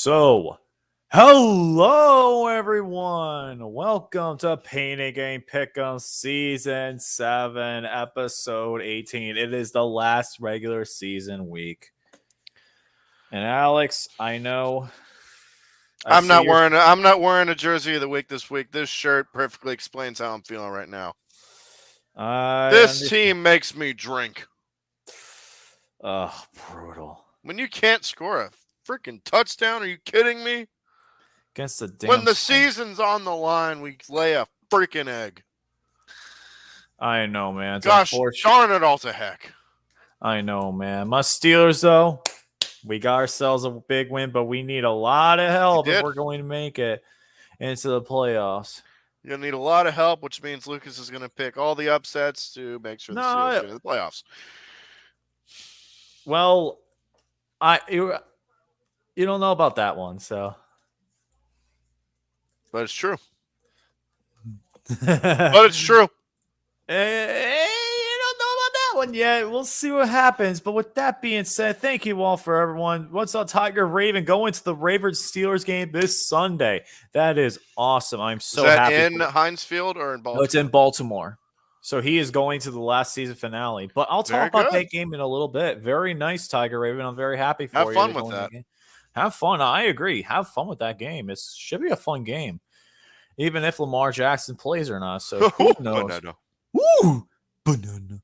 So, hello everyone. Welcome to Painting Game Pick'em Season 7, Episode 18. It is the last regular season week. And Alex, I know I'm not wearing a jersey of the week this week. This shirt perfectly explains how I'm feeling right now. This team makes me drink. Brutal. When you can't score a freaking touchdown, are you kidding me? Against the damn When the Saints. season's on the line, we lay a freaking egg. I know, man. It's Gosh unfortunate. darn it all to heck. I know, man. My Steelers, though, we got ourselves a big win, but we need a lot of help if we're going to make it into the playoffs. You're going to need a lot of help, which means Lucas is going to pick all the upsets to make sure the Steelers get into the playoffs. Well, you don't know about that one, so. But it's true. But it's true. You don't know about that one yet. We'll see what happens. But with that being said, thank you all for everyone. What's up, Tiger Raven? Going to the Ravens Steelers game this Sunday. That is awesome. I'm so happy. Is that in Heinz Field or in Baltimore? No, it's in Baltimore. So he is going to the last season finale. But I'll talk about that game in a little bit. Very nice, Tiger Raven. I'm very happy for you. Have fun with that. Have fun. I agree. Have fun with that game. It should be a fun game. Even if Lamar Jackson plays or not. So who knows? Banana. Woo! Banana.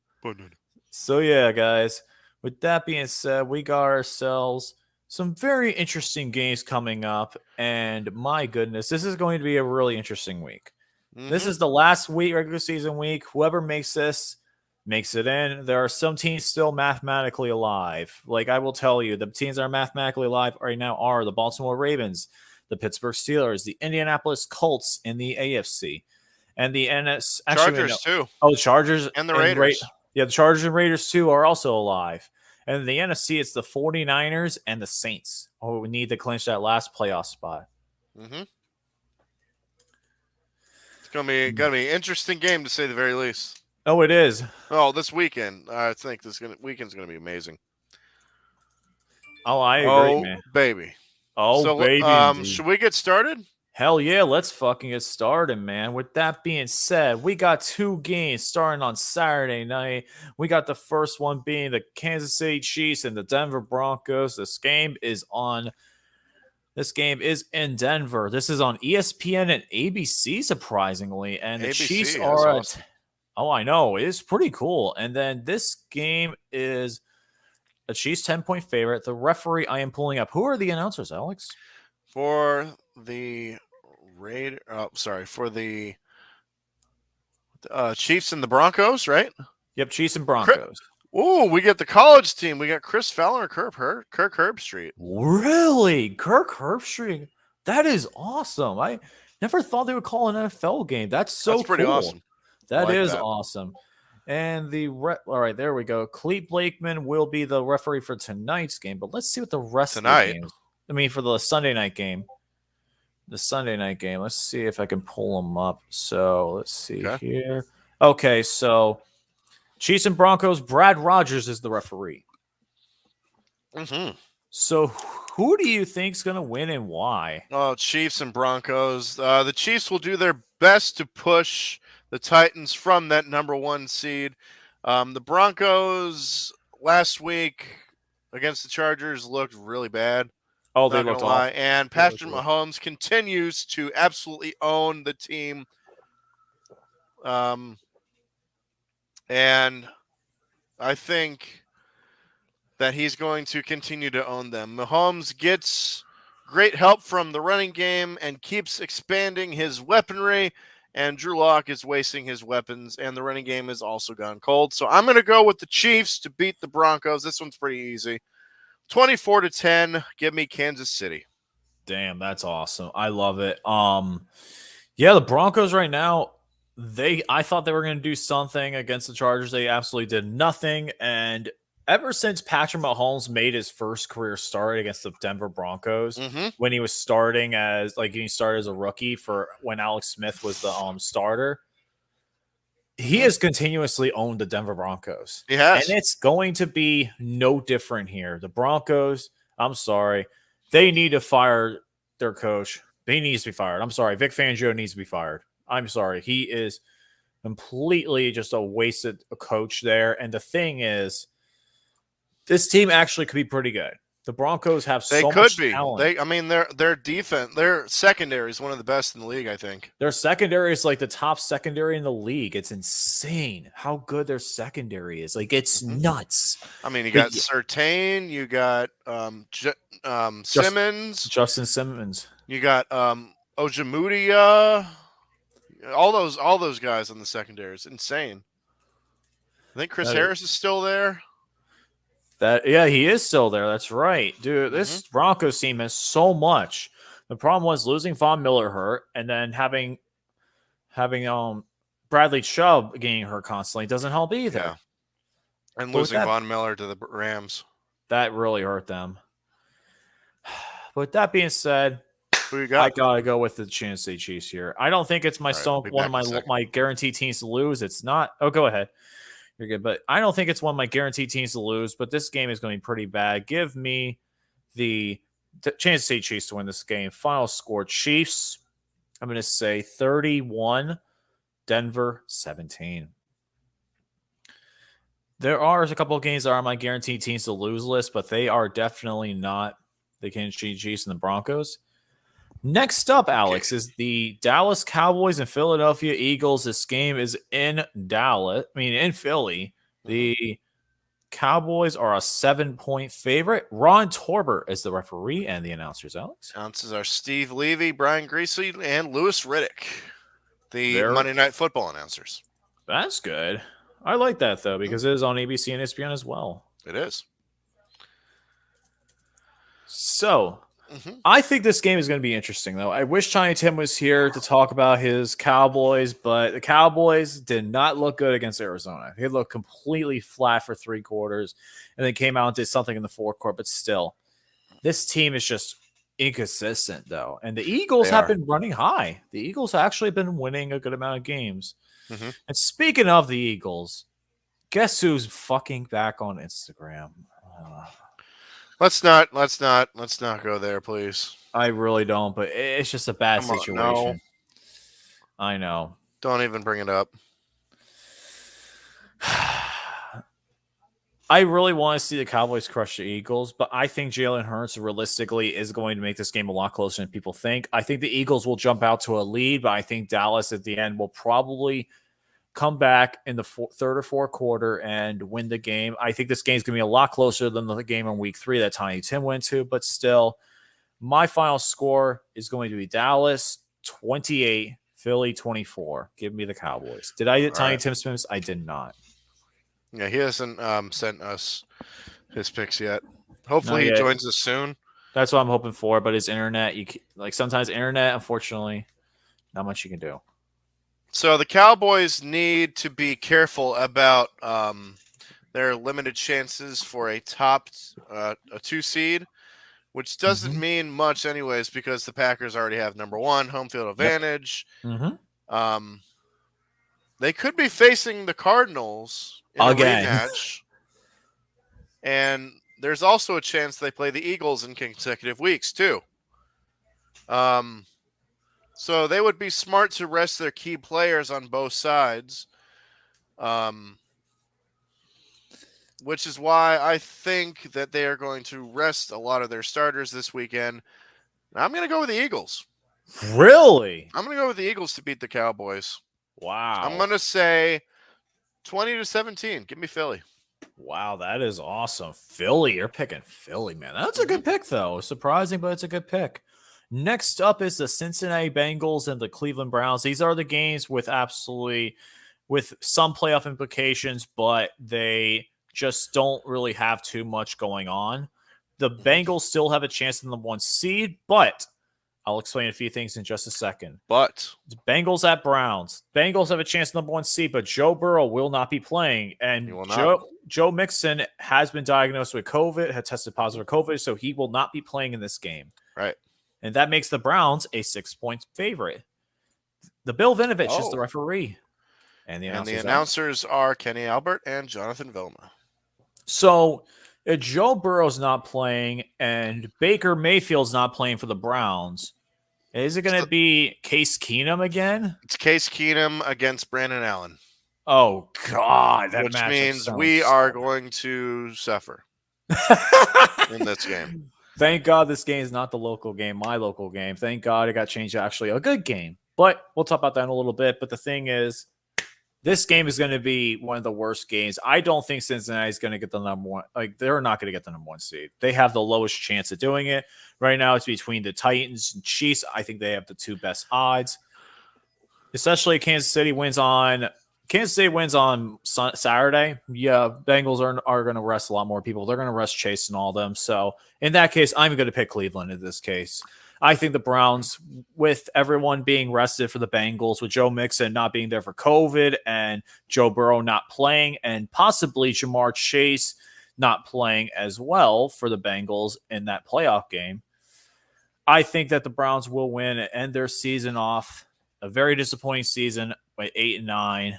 So yeah, guys. With that being said, we got ourselves some very interesting games coming up. And my goodness, this is going to be a really interesting week. Mm-hmm. This is the last week, regular season week. Whoever makes this makes it in. There are some teams still mathematically alive. Like I will tell you, the teams that are mathematically alive right now are the Baltimore Ravens, the Pittsburgh Steelers, the Indianapolis Colts in the AFC, and the NS. Chargers too. Oh, the Chargers and the Raiders. The Chargers and Raiders too are also alive. And the NFC, it's the 49ers and the Saints. Oh, we need to clinch that last playoff spot. Mm-hmm. It's gonna be an interesting game to say the very least. Oh, it is. Oh, this weekend. I think weekend's gonna be amazing. Oh, I agree, man. Baby. Oh, so, baby. Should we get started? Hell yeah, let's fucking get started, man. With that being said, we got two games starting on Saturday night. We got the first one being the Kansas City Chiefs and the Denver Broncos. This game is in Denver. This is on ESPN and ABC, surprisingly. And the Chiefs are awesome. Oh, I know. It's pretty cool. And then this game is a Chiefs 10-point favorite. The referee I am pulling up. Who are the announcers, Alex? For the Chiefs and the Broncos, right? Yep, Chiefs and Broncos. We get the college team. We got Chris Fowler and Kirk Herbstreit. Really? Kirk Herbstreit? That is awesome. I never thought they would call an NFL game. That's pretty awesome. That is awesome. And all right, there we go. Clete Blakeman will be the referee for tonight's game, but let's see what the rest of the games. I mean, for the Sunday night game. The Sunday night game. Let's see if I can pull them up. So let's see here. Okay, so Chiefs and Broncos, Brad Rogers is the referee. Mm-hmm. So who do you think's going to win and why? Oh, Chiefs and Broncos. The Chiefs will do their best to push the Titans from that number 1 seed. The Broncos last week against the Chargers looked really bad. Oh, they looked awful. And Patrick Mahomes continues to absolutely own the team. And I think that he's going to continue to own them. Mahomes gets great help from the running game and keeps expanding his weaponry. And Drew Lock is wasting his weapons, and the running game has also gone cold. So I'm going to go with the Chiefs to beat the Broncos. This one's pretty easy. 24-10. Give me Kansas City. Damn, that's awesome. I love it. Yeah, the Broncos right now, I thought they were going to do something against the Chargers. They absolutely did nothing. And ever since Patrick Mahomes made his first career start against the Denver Broncos, when he was starting he started as a rookie for when Alex Smith was the starter, he has continuously owned the Denver Broncos. He has. And it's going to be no different here. The Broncos, I'm sorry, They need to fire their coach. He needs to be fired. I'm sorry. Vic Fangio needs to be fired. I'm sorry. He is completely just a wasted coach there. And the thing is, this team actually could be pretty good. The Broncos have so much talent. Their defense, their secondary is one of the best in the league, I think. Their secondary is like the top secondary in the league. It's insane how good their secondary is. Like, it's nuts. I mean, you got Surtain, you got Simmons, Justin Simmons, you got Ojemudia, all those guys on the secondary. It's insane. I think Chris Harris is still there. He is still there. That's right, dude. This Broncos team has so much. The problem was losing Von Miller hurt, and then having Bradley Chubb getting hurt constantly doesn't help either. Yeah. And losing Von Miller to the Rams, that really hurt them. But with that being said, who you got? I gotta go with the Kansas City Chiefs here. I don't think it's one of my guaranteed teams to lose. It's not. Oh, go ahead. You're good, but I don't think it's one of my guaranteed teams to lose, but this game is going to be pretty bad. Give me the Kansas City Chiefs to win this game. Final score, Chiefs, I'm going to say 31, Denver 17. There are a couple of games that are on my guaranteed teams to lose list, but they are definitely not the Kansas City Chiefs and the Broncos. Next up, Alex, is the Dallas Cowboys and Philadelphia Eagles. This game is in Philly. The Cowboys are a 7-point favorite. Ron Torber is the referee and the announcers, Alex. Announcers are Steve Levy, Brian Greasy, and Louis Riddick, the Monday Night Football announcers. That's good. I like that, though, because it is on ABC and ESPN as well. It is. So, I think this game is going to be interesting, though. I wish Tiny Tim was here to talk about his Cowboys, but the Cowboys did not look good against Arizona. They looked completely flat for 3 quarters, and then came out and did something in the 4th quarter. But still, this team is just inconsistent, though. And the Eagles have been running high. The Eagles have actually been winning a good amount of games. And speaking of the Eagles, guess who's fucking back on Instagram? Let's not go there, please. I really don't, but it's just a bad situation. No. I know. Don't even bring it up. I really want to see the Cowboys crush the Eagles, but I think Jalen Hurts realistically is going to make this game a lot closer than people think. I think the Eagles will jump out to a lead, but I think Dallas at the end will probably come back in the 3rd or 4th quarter and win the game. I think this game is going to be a lot closer than the game in week 3 that Tiny Tim went to, but still, my final score is going to be Dallas 28, Philly 24. Give me the Cowboys. Did I get Tiny Tim's picks? I did not. Yeah, he hasn't sent us his picks yet. Hopefully he joins us soon. That's what I'm hoping for, but his internet, sometimes internet, unfortunately, not much you can do. So the Cowboys need to be careful about their limited chances for a top 2 seed, which doesn't mean much anyways because the Packers already have number 1 home field advantage. They could be facing the Cardinals in a rematch, and there's also a chance they play the Eagles in consecutive weeks too. So they would be smart to rest their key players on both sides, which is why I think that they are going to rest a lot of their starters this weekend. I'm going to go with the Eagles. Really? I'm going to go with the Eagles to beat the Cowboys. Wow. I'm going to say 20-17. Give me Philly. Wow, that is awesome. Philly, you're picking Philly, man. That's a good pick, though. Surprising, but it's a good pick. Next up is the Cincinnati Bengals and the Cleveland Browns. These are the games with some playoff implications, but they just don't really have too much going on. The Bengals still have a chance in the 1 seed, but I'll explain a few things in just a second. But Bengals at Browns. Bengals have a chance in the 1 seed, but Joe Burrow will not be playing. And Joe Mixon has been diagnosed with COVID, had tested positive for COVID, so he will not be playing in this game. Right. And that makes the Browns a 6-point favorite. The Bill Vinovich is the referee. And the announcers are Kenny Albert and Jonathan Vilma. So if Joe Burrow's not playing and Baker Mayfield's not playing for the Browns, is it going to be Case Keenum again? It's Case Keenum against Brandon Allen. Oh, God. That which means matchup we are going to suffer in this game. Thank God this game is not the local game, my local game. Thank God it got changed to actually a good game. But we'll talk about that in a little bit. But the thing is, this game is going to be one of the worst games. I don't think Cincinnati is going to get the number one. Like, they're not going to get the number one seed. They have the lowest chance of doing it. Right now, it's between the Titans and Chiefs. I think they have the two best odds. Especially Kansas City wins on Saturday. Yeah, Bengals are going to rest a lot more people. They're going to rest Chase and all them. So in that case, I'm going to pick Cleveland in this case. I think the Browns, with everyone being rested for the Bengals, with Joe Mixon not being there for COVID and Joe Burrow not playing, and possibly Jamar Chase not playing as well for the Bengals in that playoff game, I think that the Browns will win and end their season off. A very disappointing season by 8-9,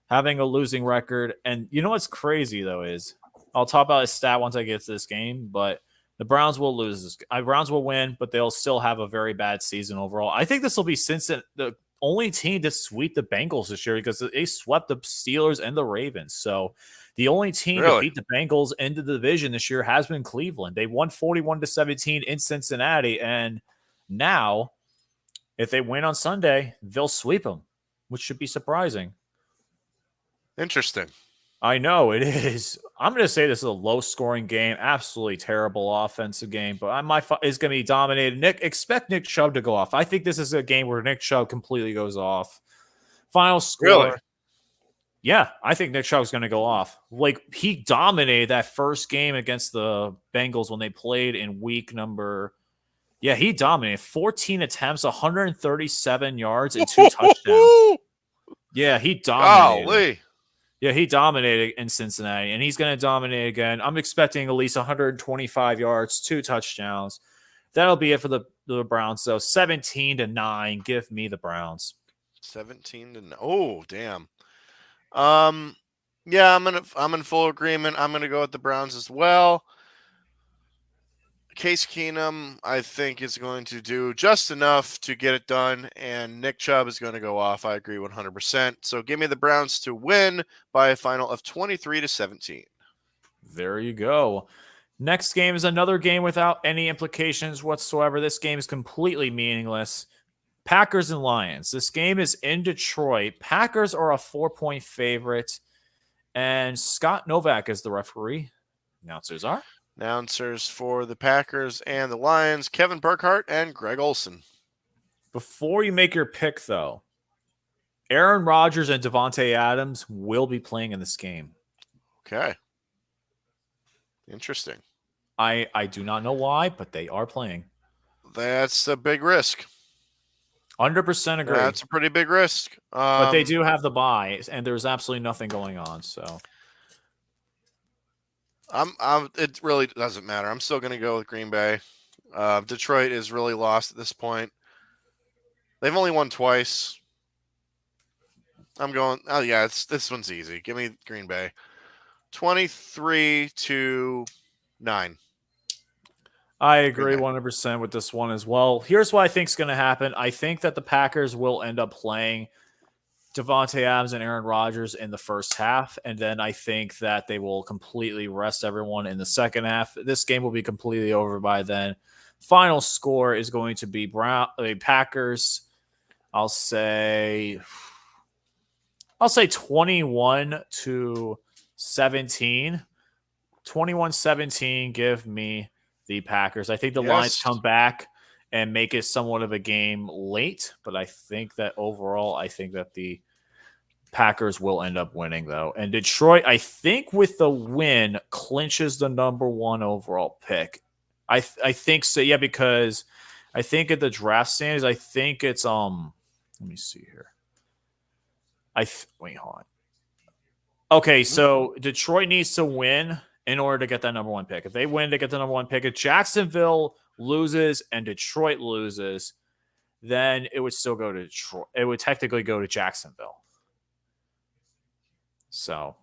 having a losing record. And you know what's crazy, though, is I'll talk about his stat once I get to this game, but the Browns will lose this. Browns will win, but they'll still have a very bad season overall. I think this will be the only team to sweep the Bengals this year because they swept the Steelers and the Ravens. So the only team to beat the Bengals in the division this year has been Cleveland. They won 41-17 in Cincinnati, and now if they win on Sunday, they'll sweep them, which should be surprising. Interesting. I know it is. I'm going to say this is a low-scoring game, absolutely terrible offensive game, but is going to be dominated. Expect Nick Chubb to go off. I think this is a game where Nick Chubb completely goes off. Final score. Really? Yeah, I think Nick Chubb is going to go off. Like, he dominated that first game against the Bengals when they played in week number. Yeah, he dominated 14 attempts, 137 yards, and 2 touchdowns. Yeah, he dominated. Golly. Yeah, he dominated in Cincinnati, and he's going to dominate again. I'm expecting at least 125 yards, 2 touchdowns. That'll be it for the Browns. So 17-9, give me the Browns. 17-9. Oh, damn. Yeah, I'm in full agreement. I'm gonna go with the Browns as well. Case Keenum, I think, is going to do just enough to get it done, and Nick Chubb is going to go off. I agree 100%. So give me the Browns to win by a final of 23-17. There you go. Next game is another game without any implications whatsoever. This game is completely meaningless. Packers and Lions. This game is in Detroit. Packers are a 4-point favorite, and Scott Novak is the referee. Announcers are. Announcers for the Packers and the Lions, Kevin Burkhardt and Greg Olson. Before you make your pick, though, Aaron Rodgers and Davante Adams will be playing in this game. Okay. Interesting. I do not know why, but they are playing. That's a big risk. 100% agree. That's a pretty big risk. But they do have the bye, and there's absolutely nothing going on, so... It really doesn't matter. I'm still going to go with Green Bay. Detroit is really lost at this point. They've only won twice. I'm going. Oh yeah, this one's easy. Give me Green Bay. 23-9. I agree 100% with this one as well. Here's what I think is going to happen. I think that the Packers will end up playing Davante Adams and Aaron Rodgers in the first half, and then I think that they will completely rest everyone in the second half. This game will be completely over by then. Final score is going to be Packers. I'll say 21-17. 21-17. Give me the Packers. I think the Lions come back and make it somewhat of a game late, but I think that overall, I think that the Packers will end up winning, though. And Detroit, I think with the win, clinches the number 1 overall pick. I think so, yeah, because I think at the draft standings, I think it's let me see here. Wait, hold on. Okay, so Detroit needs to win in order to get that number 1 pick. If they win to get the number 1 pick, if Jacksonville loses and Detroit loses, then it would still go to Detroit. It would technically go to Jacksonville. So,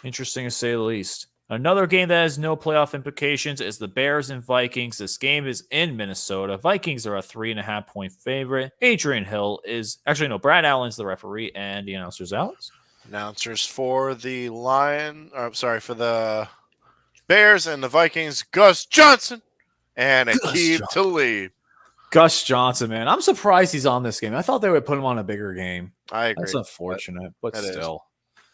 interesting to say the least. Another game that has no playoff implications is the Bears and Vikings. This game is in Minnesota. Vikings are a 3.5-point favorite. Adrian Hill is actually no. Brad Allen's the referee, and the announcers, Alex. Announcers for the for the Bears and the Vikings, Gus Johnson and Aqib Talib. Gus Johnson, man. I'm surprised he's on this game. I thought they would put him on a bigger game. I agree. That's unfortunate, but still.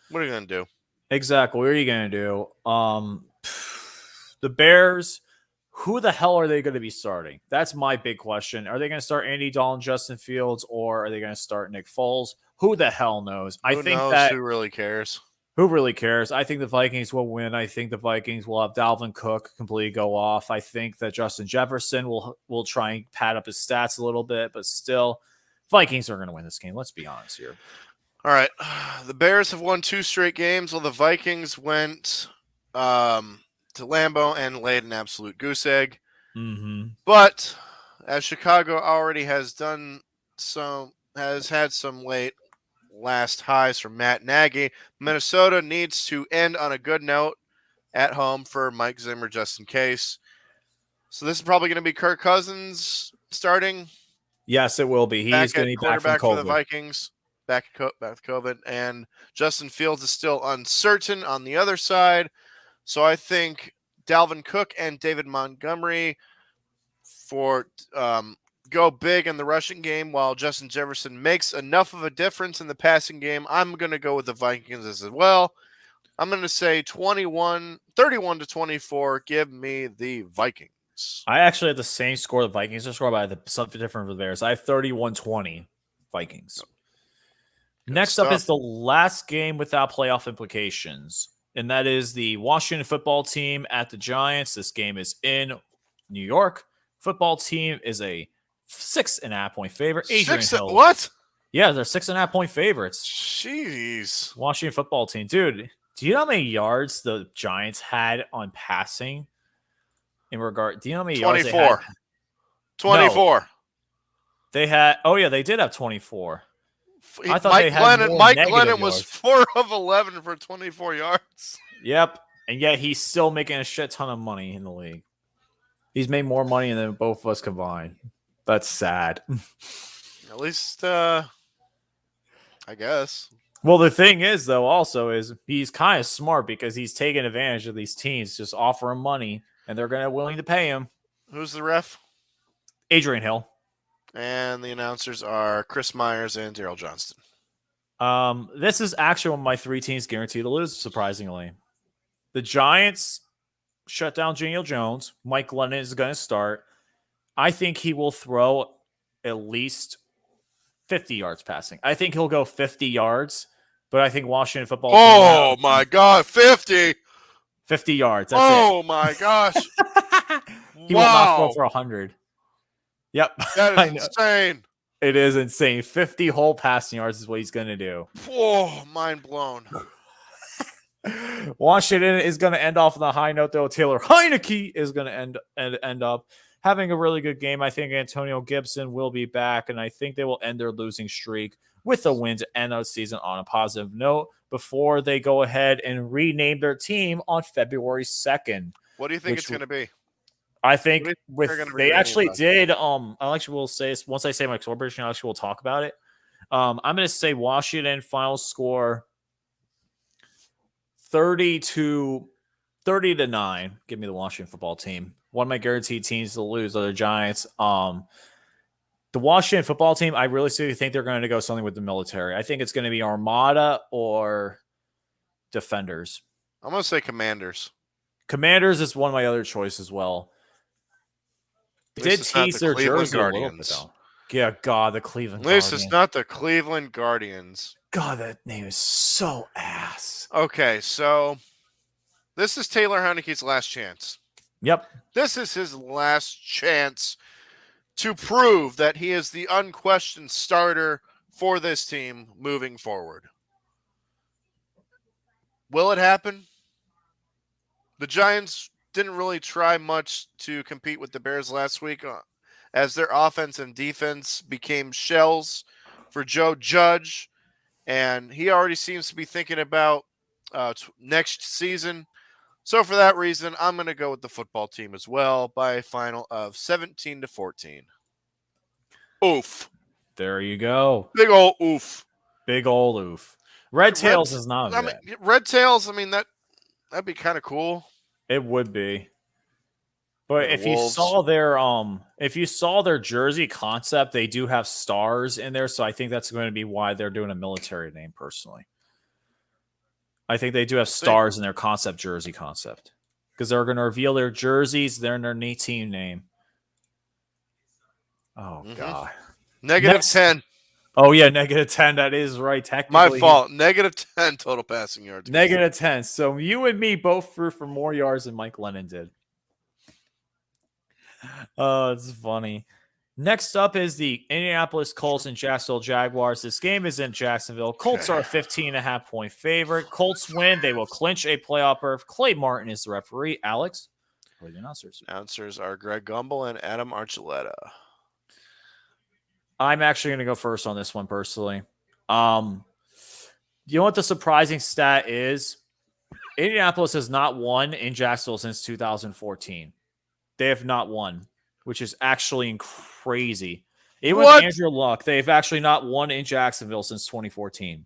What are you going to do? Exactly. What are you going to do? The Bears, who the hell are they going to be starting? That's my big question. Are they going to start Andy Dalton, Justin Fields, or are they going to start Nick Foles? Who the hell knows? Who really cares? Who really cares? I think the Vikings will win. I think the Vikings will have Dalvin Cook completely go off. I think that Justin Jefferson will try and pad up his stats a little bit, but still, Vikings are going to win this game. Let's be honest here. All right. The Bears have won 2 straight games while the Vikings went to Lambeau and laid an absolute goose egg. Mm-hmm. But as Chicago already has had some late last highs from Matt Nagy, Minnesota needs to end on a good note at home for Mike Zimmer just in case. So this is probably going to be Kirk Cousins starting. Yes, it will be. He's going to be back from COVID. For the Vikings. Back to COVID, and Justin Fields is still uncertain on the other side. So I think Dalvin Cook and David Montgomery go big in the rushing game while Justin Jefferson makes enough of a difference in the passing game. I'm going to go with the Vikings as well. I'm going to say 31-24. Give me the Vikings. I actually have the same score the Vikings are scored by something different for the Bears. I have 31-20 Vikings. Next up is the last game without playoff implications, and that is the Washington football team at the Giants. This game is in New York. Football team is a 6.5-point favorite. Adrian Hill. What? Yeah, they're 6.5-point favorites. Jeez. Washington football team. Dude, do you know how many yards the Giants had on passing? Do you know how many 24. yards they had? 24. No. They had, they did have 24. I thought Mike Glennon was 4 of 11 for 24 yards. Yep. And yet he's still making a shit ton of money in the league. He's made more money than both of us combined. That's sad. At least, I guess. Well, the thing is, though, also is he's kind of smart because he's taking advantage of these teams, just offer him money, and they're willing to pay him. Who's the ref? Adrian Hill. And the announcers are Chris Myers and Daryl Johnston. This is actually one of my 3 teams guaranteed to lose, surprisingly. The Giants shut down Daniel Jones. Mike Glennon is going to start. I think he will throw at least 50 yards passing. I think he'll go 50 yards, but I think Washington football team. Oh, my God, 50. 50 yards. That's it. My gosh. He will not go for 100. Yep. That is insane. It is insane. 50 whole passing yards is what he's going to do. Oh, mind blown. Washington is going to end off on a high note, though. Taylor Heineke is going to end up having a really good game. I think Antonio Gibson will be back, and I think they will end their losing streak with a win to end the season on a positive note before they go ahead and rename their team on February 2nd. What do you think it's going to be? I think they actually did. I actually will say once I say my score prediction, I actually will talk about it. I'm going to say Washington final score 30-9. Give me the Washington football team. One of my guaranteed teams to lose are the Giants. The Washington football team, I really think they're going to go something with the military. I think it's going to be Armada or Defenders. I'm going to say Commanders. Commanders is one of my other choices as well. Did tease their jersey a little bit, though. Yeah, God, the Cleveland Guardians. This is not the Cleveland Guardians. God, that name is so ass. Okay, so this is Taylor Heineke's last chance. Yep. This is his last chance to prove that he is the unquestioned starter for this team moving forward. Will it happen? The Giants didn't really try much to compete with the Bears last week as their offense and defense became shells for Joe Judge, and he already seems to be thinking about next season. So for that reason, I'm going to go with the football team as well by a final of 17-14. Oof. There you go. Big old oof. Big old oof. Red Tails is not bad. Red Tails, that'd be kind of cool. It would be. But if you saw their jersey concept, they do have stars in there, so I think that's going to be why they're doing a military name personally. I think they do have stars in their concept jersey concept. Because they're going to reveal their jerseys, they're in their team name. Oh god. -10. Oh yeah, -10. That is right. My Technically, fault. -10 total passing yards. -10. So you and me both threw for more yards than Mike Lennon did. Oh, it's funny. Next up is the Indianapolis Colts and Jacksonville Jaguars. This game is in Jacksonville. Colts are a 15.5-point favorite. Colts win. They will clinch a playoff berth. Clay Martin is the referee. Alex, who are the announcers? Announcers are Greg Gumbel and Adam Archuleta. I'm actually going to go first on this one personally. You know what the surprising stat is? Indianapolis has not won in Jacksonville since 2014. They have not won, which is actually crazy. Even with Andrew Luck, they've actually not won in Jacksonville since 2014.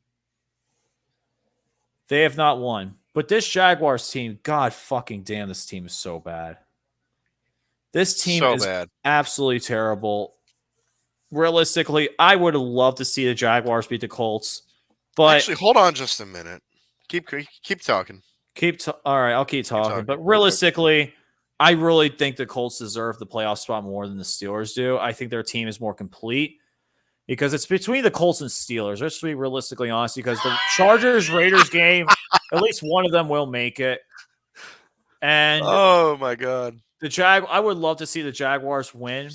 They have not won. But this Jaguars team, god fucking damn, this team is so bad. This team is absolutely terrible. Realistically, I would have loved to see the Jaguars beat the Colts. But actually, hold on just a minute. Keep talking. All right, I'll keep talking. But realistically, I really think the Colts deserve the playoff spot more than the Steelers do. I think their team is more complete because it's between the Colts and Steelers. Let's be realistically honest, because the Chargers-Raiders game, at least one of them will make it. And oh my god, I would love to see the Jaguars win.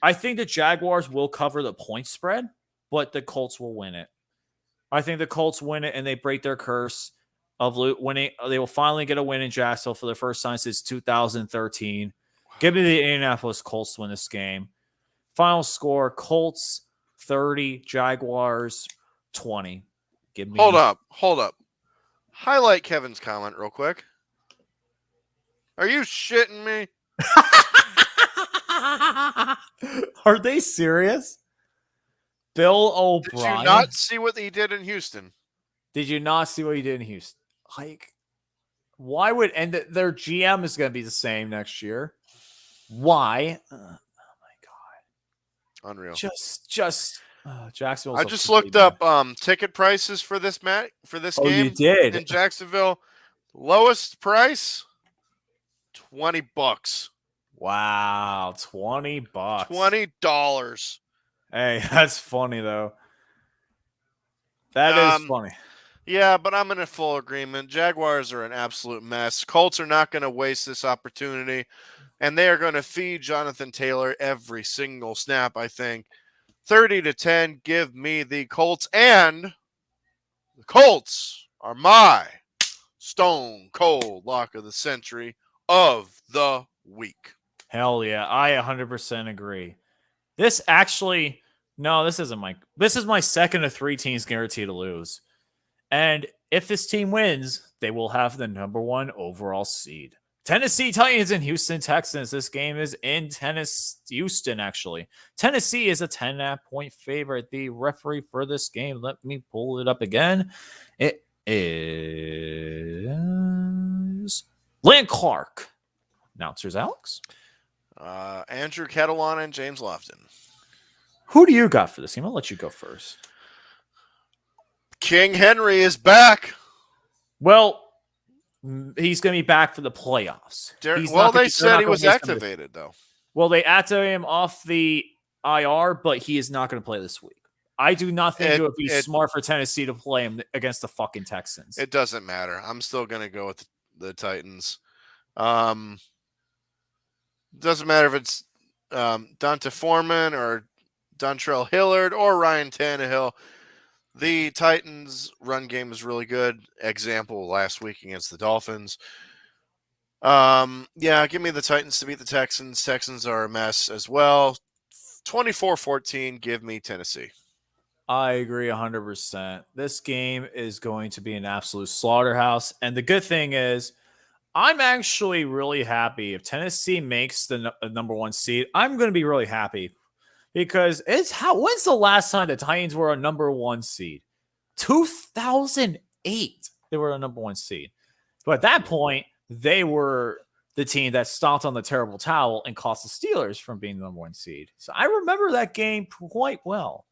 I think the Jaguars will cover the point spread, but the Colts will win it. I think the Colts win it and they break their curse of winning. They will finally get a win in Jacksonville for the first time since 2013. Wow. Give me the Indianapolis Colts to win this game. Final score, Colts 30, Jaguars 20. Give me. Hold up. Highlight Kevin's comment real quick. Are you shitting me? Are they serious? Bill O'Brien. Did you not see what he did in Houston? Did you not see what he did in Houston? Like, why would their GM is going to be the same next year? Why? Oh my god! Unreal. Jacksonville. I just looked up ticket prices for this game. You did in Jacksonville. Lowest price, $20. Wow, $20. $20. Hey, that's funny though. That is funny. Yeah, but I'm in a full agreement. Jaguars are an absolute mess. Colts are not going to waste this opportunity, and they are going to feed Jonathan Taylor every single snap, I think. 30-10, give me the Colts, and the Colts are my stone cold lock of the century of the week. Hell yeah, I 100% agree. This is my second of 3 teams guaranteed to lose. And if this team wins, they will have the number 1 overall seed. Tennessee Titans and Houston Texans. This game is in Houston, actually. Tennessee is a 10.5-point favorite. The referee for this game, let me pull it up again. It is Lynn Clark. Announcers, Alex? Andrew Catalan and James Lofton. Who do you got for this game? I'll let you go first. King Henry is back. Well, he's going to be back for the playoffs. They said he was activated, though. Well, they activated him off the IR, but he is not going to play this week. I do not think it would be smart for Tennessee to play him against the fucking Texans. It doesn't matter. I'm still going to go with the Titans. Doesn't matter if it's Donta Foreman or Dontrell Hillard or Ryan Tannehill. The Titans' run game is really good. Example last week against the Dolphins. Give me the Titans to beat the Texans. Texans are a mess as well. 24-14, give me Tennessee. I agree 100%. This game is going to be an absolute slaughterhouse. And the good thing is, I'm actually really happy if Tennessee makes the number 1 seed. I'm going to be really happy because when's the last time the Titans were a number 1 seed? 2008. They were a number 1 seed. But at that point, they were the team that stomped on the terrible towel and cost the Steelers from being the number 1 seed. So I remember that game quite well.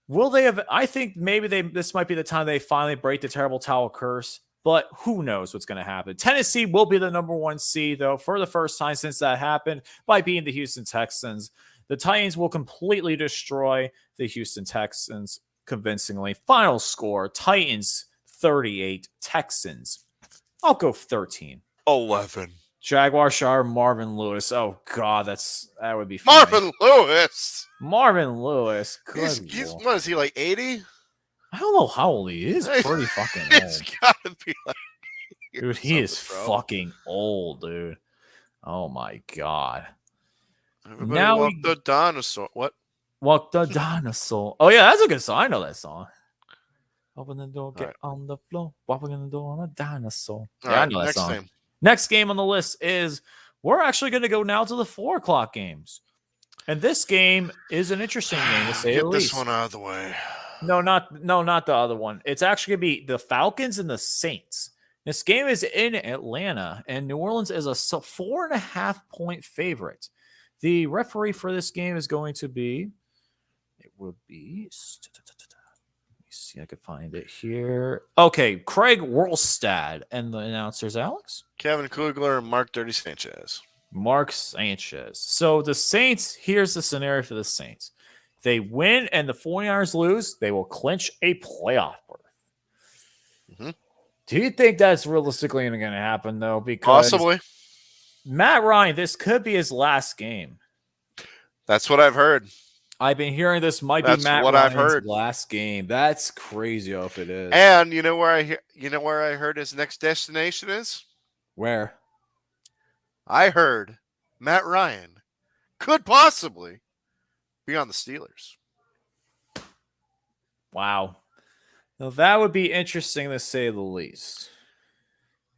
Will they have? I think maybe this might be the time they finally break the terrible towel curse, but who knows what's going to happen. Tennessee will be the number 1 seed, though, for the first time since that happened by beating the Houston Texans. The Titans will completely destroy the Houston Texans convincingly. Final score, Titans 38, Texans. I'll go 13. 11. Jaguar Shire, Marvin Lewis. Oh, God, that would be funny. Marvin Lewis. Marvin Lewis. He's what is he, like 80? I don't know how old he is. Pretty fucking old. It's gotta be like, dude, he is fucking old, dude. Oh my God. Everybody now walk the dinosaur. What? Walk the dinosaur. Oh yeah, that's a good song. I know that song. Open the door, get on the floor. Walking in the door on a dinosaur. I know that song. Next game on the list is we're actually going to go now to the 4:00 games, and this game is an interesting game to say the least. Get this one out of the way. No, not the other one. It's actually going to be the Falcons and the Saints. This game is in Atlanta, and New Orleans is a 4.5-point favorite. The referee for this game is going to be. It will be. Let me see. I could find it here. Okay, Craig Worlstad, and the announcers, Alex, Kevin Kugler, and Mark Dirty Sanchez. Mark Sanchez. So the Saints. Here's the scenario for the Saints. They win and the 49ers lose, they will clinch a playoff berth. Mm-hmm. Do you think that's realistically going to happen, though? Because possibly. Matt Ryan, this could be his last game. That's what I've heard. I've been hearing this might be Matt Ryan's last game. That's crazy if it is. And you know where I heard his next destination is? Where? I heard Matt Ryan could possibly be on the Steelers. Wow. Now that would be interesting to say the least.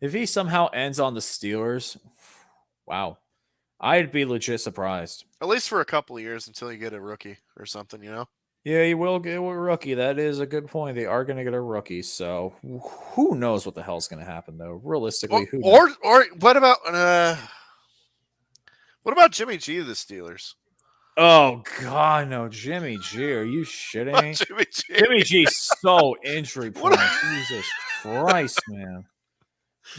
If he somehow ends on the Steelers, wow. I'd be legit surprised. At least for a couple of years until you get a rookie or something, you know? Yeah, you will get a rookie. That is a good point. They are going to get a rookie. So who knows what the hell's going to happen, though? Realistically, who knows? Or what about Jimmy G of the Steelers? Oh, God, no. Jimmy G, are you shitting me? Jimmy G's so injury prone. Jesus Christ, man.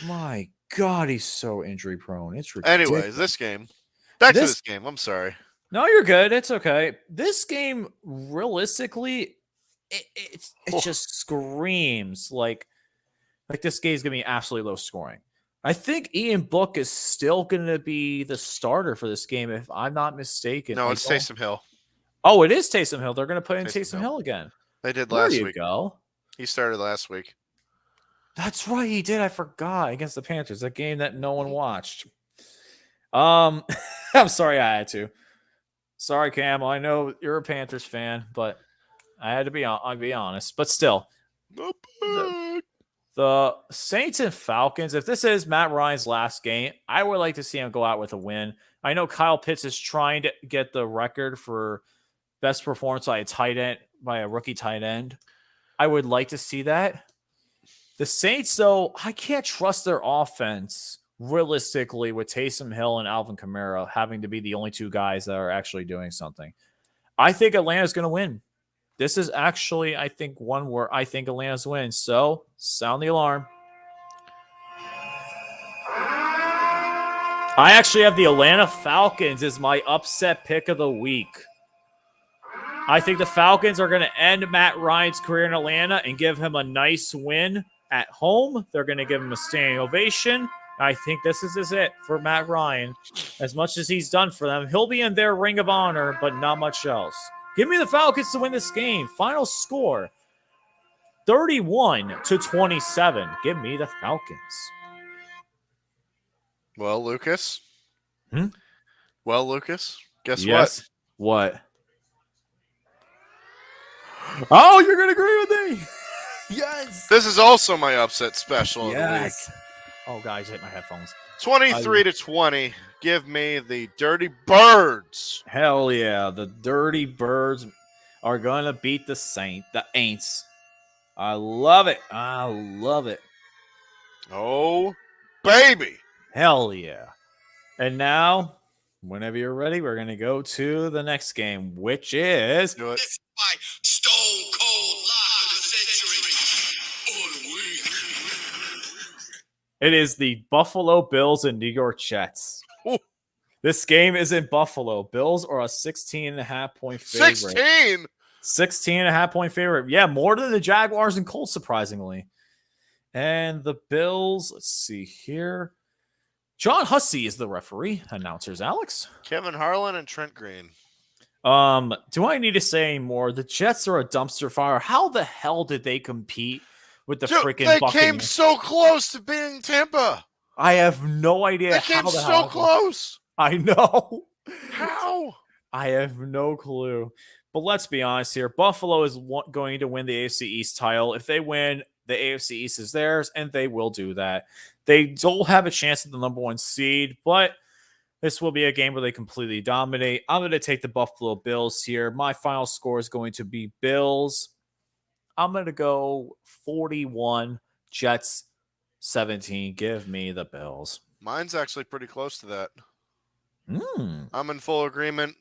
My God, he's so injury prone. It's ridiculous. Anyways, this game. Back to this game. I'm sorry. No, you're good. It's okay. This game, realistically, it just screams like this game's going to be absolutely low scoring. I think Ian Book is still going to be the starter for this game, if I'm not mistaken. No, it's Taysom Hill. Oh, it is Taysom Hill. They're going to put in Taysom Hill again. They did last week. There you go. He started last week. That's right, he did. I forgot. Against the Panthers, a game that no one watched. I'm sorry I had to. Sorry, Cam. I know you're a Panthers fan, but I had to be honest. But still, the Saints and Falcons, if this is Matt Ryan's last game, I would like to see him go out with a win. I know Kyle Pitts is trying to get the record for best performance by a rookie tight end. I would like to see that. The Saints, though, I can't trust their offense realistically with Taysom Hill and Alvin Kamara having to be the only two guys that are actually doing something. I think Atlanta's going to win. This is actually, I think, one where I think Atlanta's win. So, sound the alarm. I actually have the Atlanta Falcons as my upset pick of the week. I think the Falcons are going to end Matt Ryan's career in Atlanta and give him a nice win at home. They're going to give him a standing ovation. I think this is it for Matt Ryan. As much as he's done for them, he'll be in their ring of honor, but not much else. Give me the Falcons to win this game. Final score, 31-27. Give me the Falcons. Well, Lucas. Guess what? What? Oh, you're going to agree with me. Yes. This is also my upset special of the week. Oh, God, I just hit my headphones. 23-20. Give me the Dirty Birds. Hell yeah. The Dirty Birds are going to beat the Aints. I love it. I love it. Oh, baby. Hell yeah. And now, whenever you're ready, we're going to go to the next game, which is... Do it. This is my Stone Cold Lock of the Century. On It is the Buffalo Bills and New York Jets. Ooh. This game is in Buffalo. Bills are a 16.5 point favorite. 16? 16.5 point favorite. Yeah, more than the Jaguars and Colts, surprisingly. And the Bills, let's see here. John Hussey is the referee. Announcers, Alex. Kevin Harlan and Trent Green. Do I need to say more? The Jets are a dumpster fire. How the hell did they compete with the freaking They Buccaneers? came so close to beating Tampa. I have no idea. They came so close. I know. How? I have no clue. But let's be honest here. Buffalo is going to win the AFC East title. If they win, the AFC East is theirs, and they will do that. They don't have a chance at the number 1 seed, but this will be a game where they completely dominate. I'm going to take the Buffalo Bills here. My final score is going to be Bills. I'm going to go 41, Jets 17. Give me the Bills. Mine's actually pretty close to that. Mm. I'm in full agreement.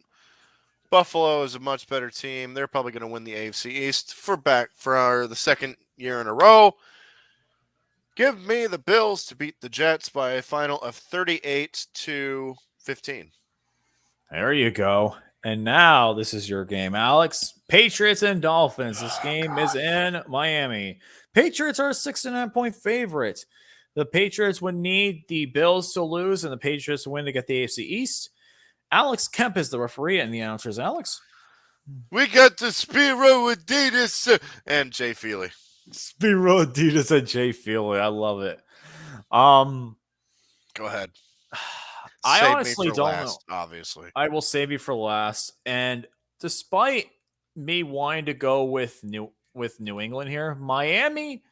Buffalo is a much better team. They're probably going to win the AFC East for the second year in a row. Give me the Bills to beat the Jets by a final of 38-15. There you go. And now this is your game, Alex. Patriots and Dolphins. This game is in Miami. Patriots are a 6.5 point favorite. The Patriots would need the Bills to lose and the Patriots to win to get the AFC East. Alex Kemp is the referee and the announcers, Alex. We got the Spiro Adidas and Jay Feely. Spiro Adidas and Jay Feely. I love it. Go ahead. I Save honestly me for don't last, know. Obviously. I will save you for last. And despite me wanting to go with New England here, Miami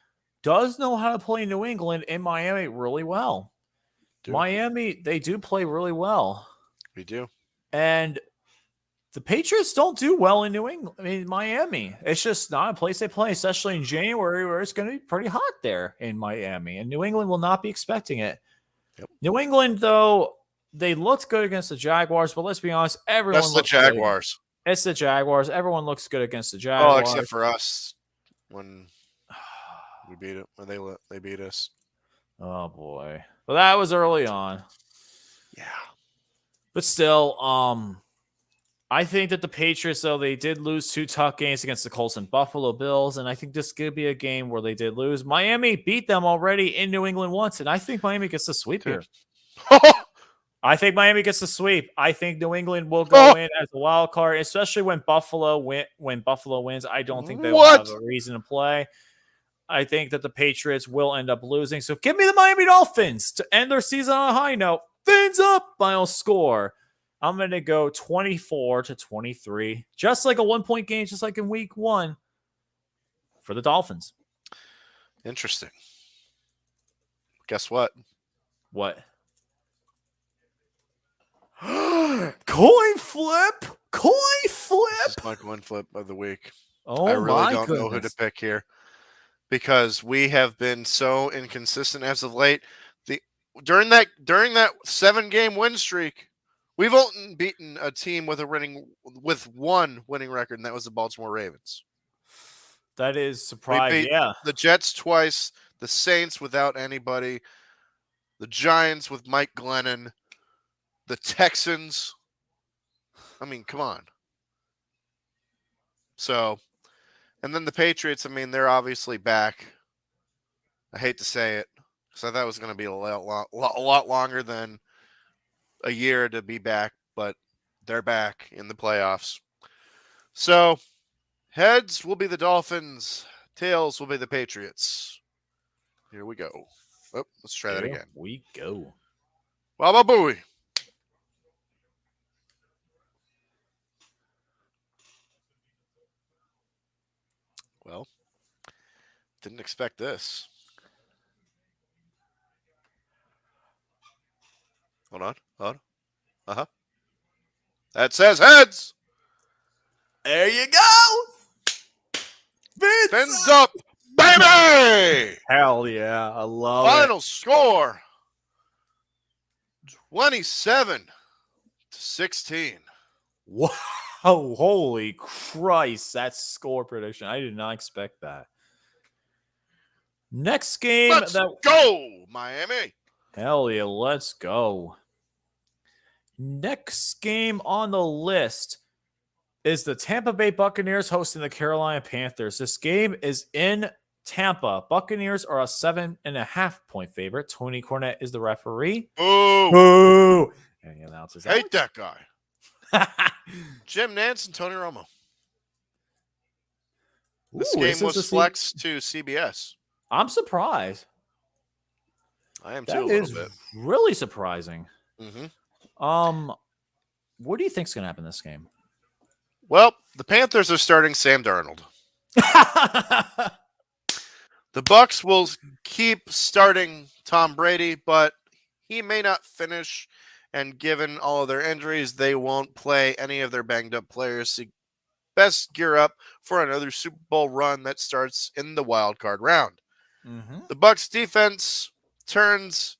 does know how to play New England in Miami really well. Miami, they do play really well. We do. And the Patriots don't do well in New England. I mean, Miami. It's just not a place they play, especially in January where it's going to be pretty hot there in Miami. And New England will not be expecting it. Yep. New England, though, they looked good against the Jaguars, but let's be honest, everyone That's looks the Jaguars. Good. It's the Jaguars. Everyone looks good against the Jaguars. Oh, except for us when we beat it, when they beat us. Oh boy. Well, that was early on. Yeah. But still, I think that the Patriots, though, they did lose 2 tough games against the Colts and Buffalo Bills, and I think this could be a game where they did lose. Miami beat them already in New England once, and I think Miami gets the sweep here. I think Miami gets the sweep. I think New England will go in as a wild card, especially when Buffalo wins. I don't think they will have a reason to play. I think that the Patriots will end up losing. So give me the Miami Dolphins to end their season on a high note. Fins up, final score. I'm going to go 24-23. Just like a 1-point game, just like in week 1 for the Dolphins. Interesting. Guess what? What? Coin flip! Coin flip! This is my coin flip of the week. Oh, I really don't know who to pick here because we have been so inconsistent as of late. During that 7-game win streak, we've only beaten a team with one winning record, and that was the Baltimore Ravens. That is surprising. Yeah, the Jets twice, the Saints without anybody, the Giants with Mike Glennon, the Texans. I mean, come on. So, and then the Patriots, I mean, they're obviously back. I hate to say it, because I thought it was going to be a lot longer than a year to be back, but they're back in the playoffs. So, heads will be the Dolphins. Tails will be the Patriots. Here we go. Oh, let's try that again. Here we go. Baba Booey. Well, didn't expect this. Hold on. Uh-huh. That says heads. There you go. Fins up, baby. Hell yeah. I love Final score 27-16. Wow. Holy Christ. That's score prediction. I did not expect that. Next game. Let's go, Miami. Hell yeah. Let's go. Next game on the list is the Tampa Bay Buccaneers hosting the Carolina Panthers. This game is in Tampa. Buccaneers are a 7.5-point favorite. Tony Cornette is the referee. Boo. Boo. And he announces Hate that guy. Jim Nantz and Tony Romo. This game was flexed to CBS. I'm surprised. I am too a little bit. Really surprising. Mm-hmm. What do you think's going to happen in this game? Well, the Panthers are starting Sam Darnold. The Bucs will keep starting Tom Brady, but he may not finish. And given all of their injuries, they won't play any of their banged up players to best gear up for another Super Bowl run that starts in the wild card round. Mm-hmm. The Bucs defense turns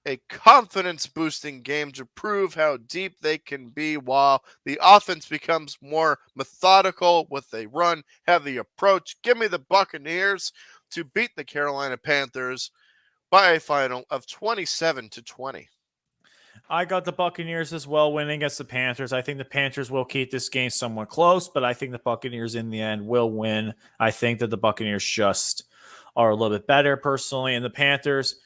a confidence-boosting game to prove how deep they can be, while the offense becomes more methodical with a run-heavy approach. Give me the Buccaneers to beat the Carolina Panthers by a final of 27-20. I got the Buccaneers as well winning against the Panthers. I think the Panthers will keep this game somewhat close, but I think the Buccaneers in the end will win. I think that the Buccaneers just are a little bit better personally, and the Panthers,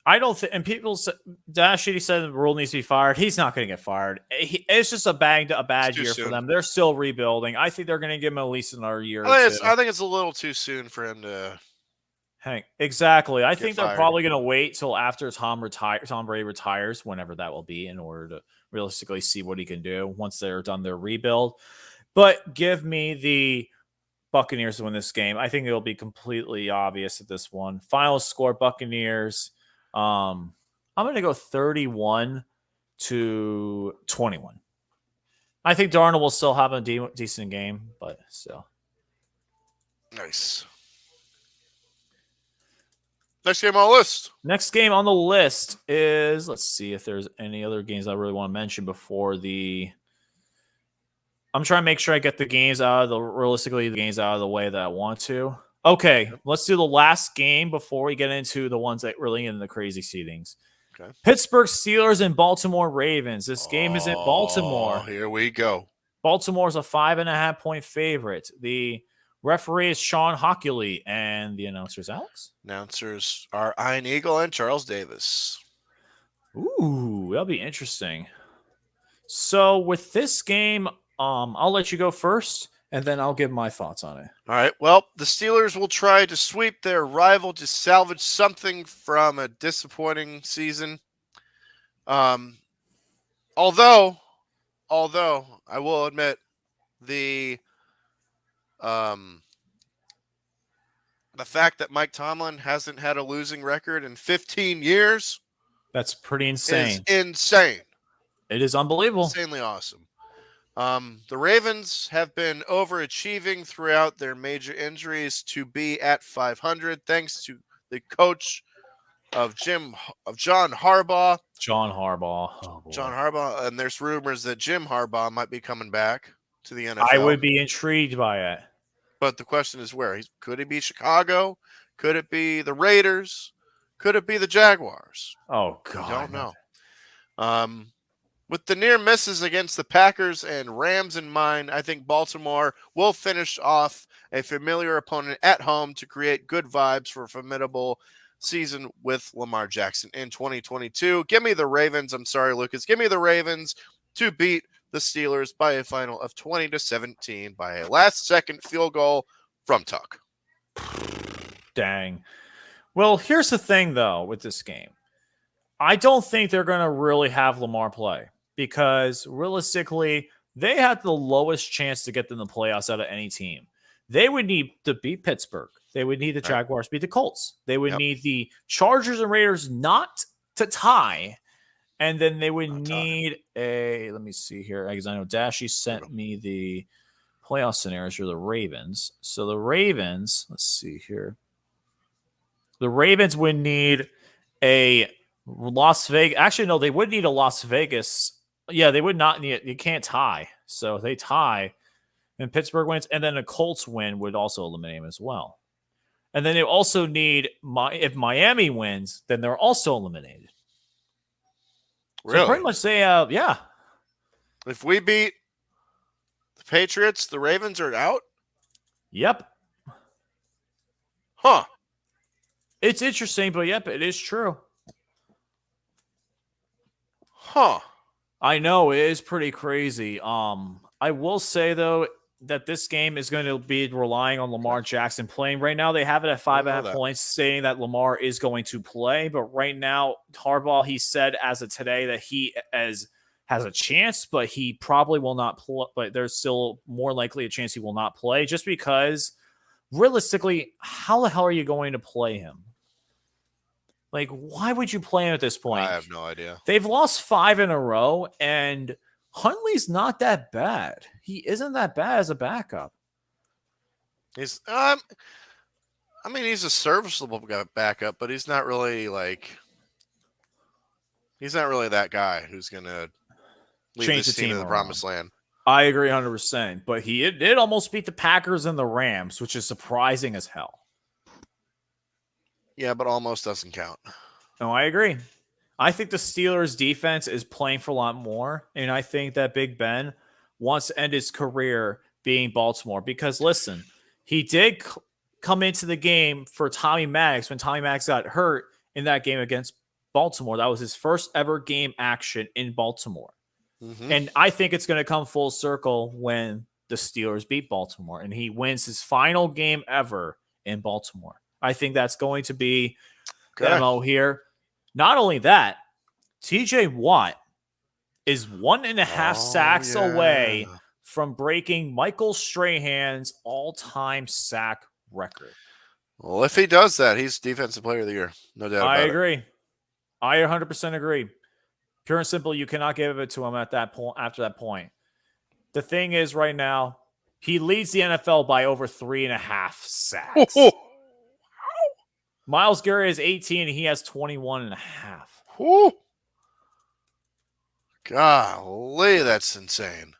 I don't think, and people say, Dash Shitty said the rule needs to be fired. He's not going to get fired. It's just a bad year for them. They're still rebuilding. I think they're going to give him at least another year. I think it's a little too soon for him to. Hank, exactly. I think they're probably going to wait till after Tom Brady retires, whenever that will be, in order to realistically see what he can do once they're done their rebuild. But give me the Buccaneers to win this game. I think it'll be completely obvious at this one. Final score: Buccaneers. I'm going to go 31-21. I think Darnold will still have a decent game, but still. Nice. Next game on the list. Next game on the list is, let's see if there's any other games I really want to mention before the. I'm trying to make sure I get the games out of the games out of the way that I want to. Okay, let's do the last game before we get into the ones that really in the crazy seedings. Okay. Pittsburgh Steelers and Baltimore Ravens. This game is in Baltimore. Here we go. Baltimore's a 5.5-point favorite. The referee is Sean Hockley, and the announcers, Alex? Announcers are Ian Eagle and Charles Davis. Ooh, that'll be interesting. So with this game, I'll let you go first, and then I'll give my thoughts on it. All right. Well, the Steelers will try to sweep their rival to salvage something from a disappointing season. Although I will admit the fact that Mike Tomlin hasn't had a losing record in 15 years, that's pretty insane. Is insane. It is unbelievable. Insanely awesome. The Ravens have been overachieving throughout their major injuries to be at 500, thanks to the coach of John Harbaugh. John Harbaugh. Oh, John Harbaugh, and there's rumors that Jim Harbaugh might be coming back to the NFL. I would be intrigued by it. But the question is where? Could it be Chicago? Could it be the Raiders? Could it be the Jaguars? Oh, God. I don't know. With the near misses against the Packers and Rams in mind, I think Baltimore will finish off a familiar opponent at home to create good vibes for a formidable season with Lamar Jackson in 2022. Give me the Ravens. I'm sorry, Lucas. Give me the Ravens to beat the Steelers by a final of 20-17 by a last-second field goal from Tuck. Dang. Well, here's the thing, though, with this game. I don't think they're going to really have Lamar play because, realistically, they have the lowest chance to get in the playoffs out of any team. They would need to beat Pittsburgh. They would need the Jaguars beat the Colts. They would need the Chargers and Raiders not to tie. And then they would About time. need let me see here, because I know Dashy sent me the playoff scenarios for the Ravens. So the Ravens, let's see here. The Ravens would need a Las Vegas. Actually, no, they would need a Las Vegas. Yeah, they would not need it. You can't tie. So they tie, and Pittsburgh wins, and then a Colts win would also eliminate them as well. And then they also need, if Miami wins, then they're also eliminated. Really? So pretty much say, yeah. If we beat the Patriots, the Ravens are out? Yep. Huh. It's interesting, but yep, it is true. Huh. I know, it is pretty crazy. I will say, though, that this game is going to be relying on Lamar Jackson playing. Right now, they have it at 5.5 points, saying that Lamar is going to play. But right now, Harbaugh, he said as of today that he has a chance, but he probably will not play. But there's still more likely a chance he will not play, just because realistically, how the hell are you going to play him? Like, why would you play him at this point? I have no idea. They've lost 5 in a row, and Huntley's not that bad. He isn't that bad as a backup. He's, I mean, he's a serviceable backup, but he's not really he's not really that guy who's going to lead Change this the team to team the around. promised land. I agree 100%, but he did almost beat the Packers and the Rams, which is surprising as hell. Yeah, but almost doesn't count. No, I agree. I think the Steelers' defense is playing for a lot more, and I think that Big Ben wants to end his career being Baltimore because, listen, he did come into the game for Tommy Maddox when Tommy Maddox got hurt in that game against Baltimore. That was his first ever game action in Baltimore. Mm-hmm. And I think it's going to come full circle when the Steelers beat Baltimore and he wins his final game ever in Baltimore. I think that's going to be the MO here. Not only that, TJ Watt is 1.5 sacks away from breaking Michael Strahan's all-time sack record. Well, if he does that, he's Defensive Player of the Year. No doubt about it. I agree. I 100% agree. Pure and simple, you cannot give it to him at that point. After that point, the thing is, right now, he leads the NFL by over 3.5 sacks. Myles Garrett is 18, and he has 21.5. Whew. Golly, that's insane.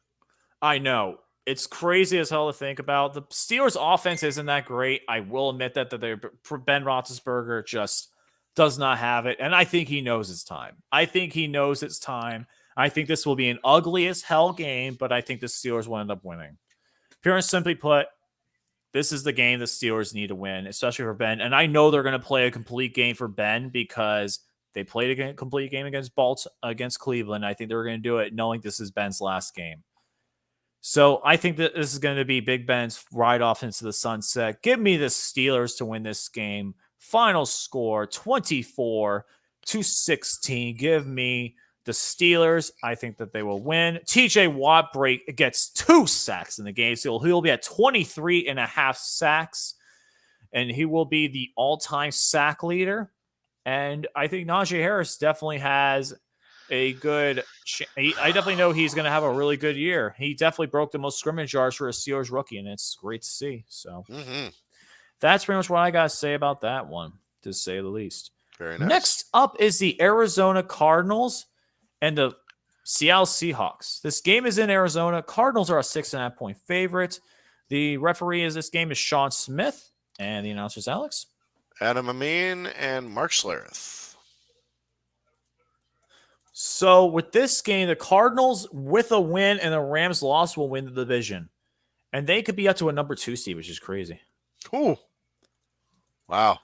I know. It's crazy as hell to think about. The Steelers' offense isn't that great. I will admit that Ben Roethlisberger just does not have it, and I think he knows it's time. I think this will be an ugly as hell game, but I think the Steelers will end up winning. Pure and simply put, this is the game the Steelers need to win, especially for Ben. And I know they're going to play a complete game for Ben because they played a complete game against Cleveland. I think they're going to do it knowing this is Ben's last game. So I think that this is going to be Big Ben's ride off into the sunset. Give me the Steelers to win this game. Final score, 24-16. Give me the Steelers. I think that they will win. TJ Watt gets 2 sacks in the game, so he'll be at 23.5 sacks, and he will be the all-time sack leader. And I think Najee Harris definitely has a good I definitely know he's going to have a really good year. He definitely broke the most scrimmage yards for a Steelers rookie, and it's great to see. So that's pretty much what I got to say about that one, to say the least. Very nice. Next up is the Arizona Cardinals and the Seattle Seahawks. This game is in Arizona. Cardinals are a 6.5 point favorite. The referee is Sean Smith, and the announcers Alex, Adam Amin, and Mark Schlereth. So with this game, the Cardinals with a win and the Rams loss will win the division, and they could be up to a number 2 seed, which is crazy. Ooh. Wow.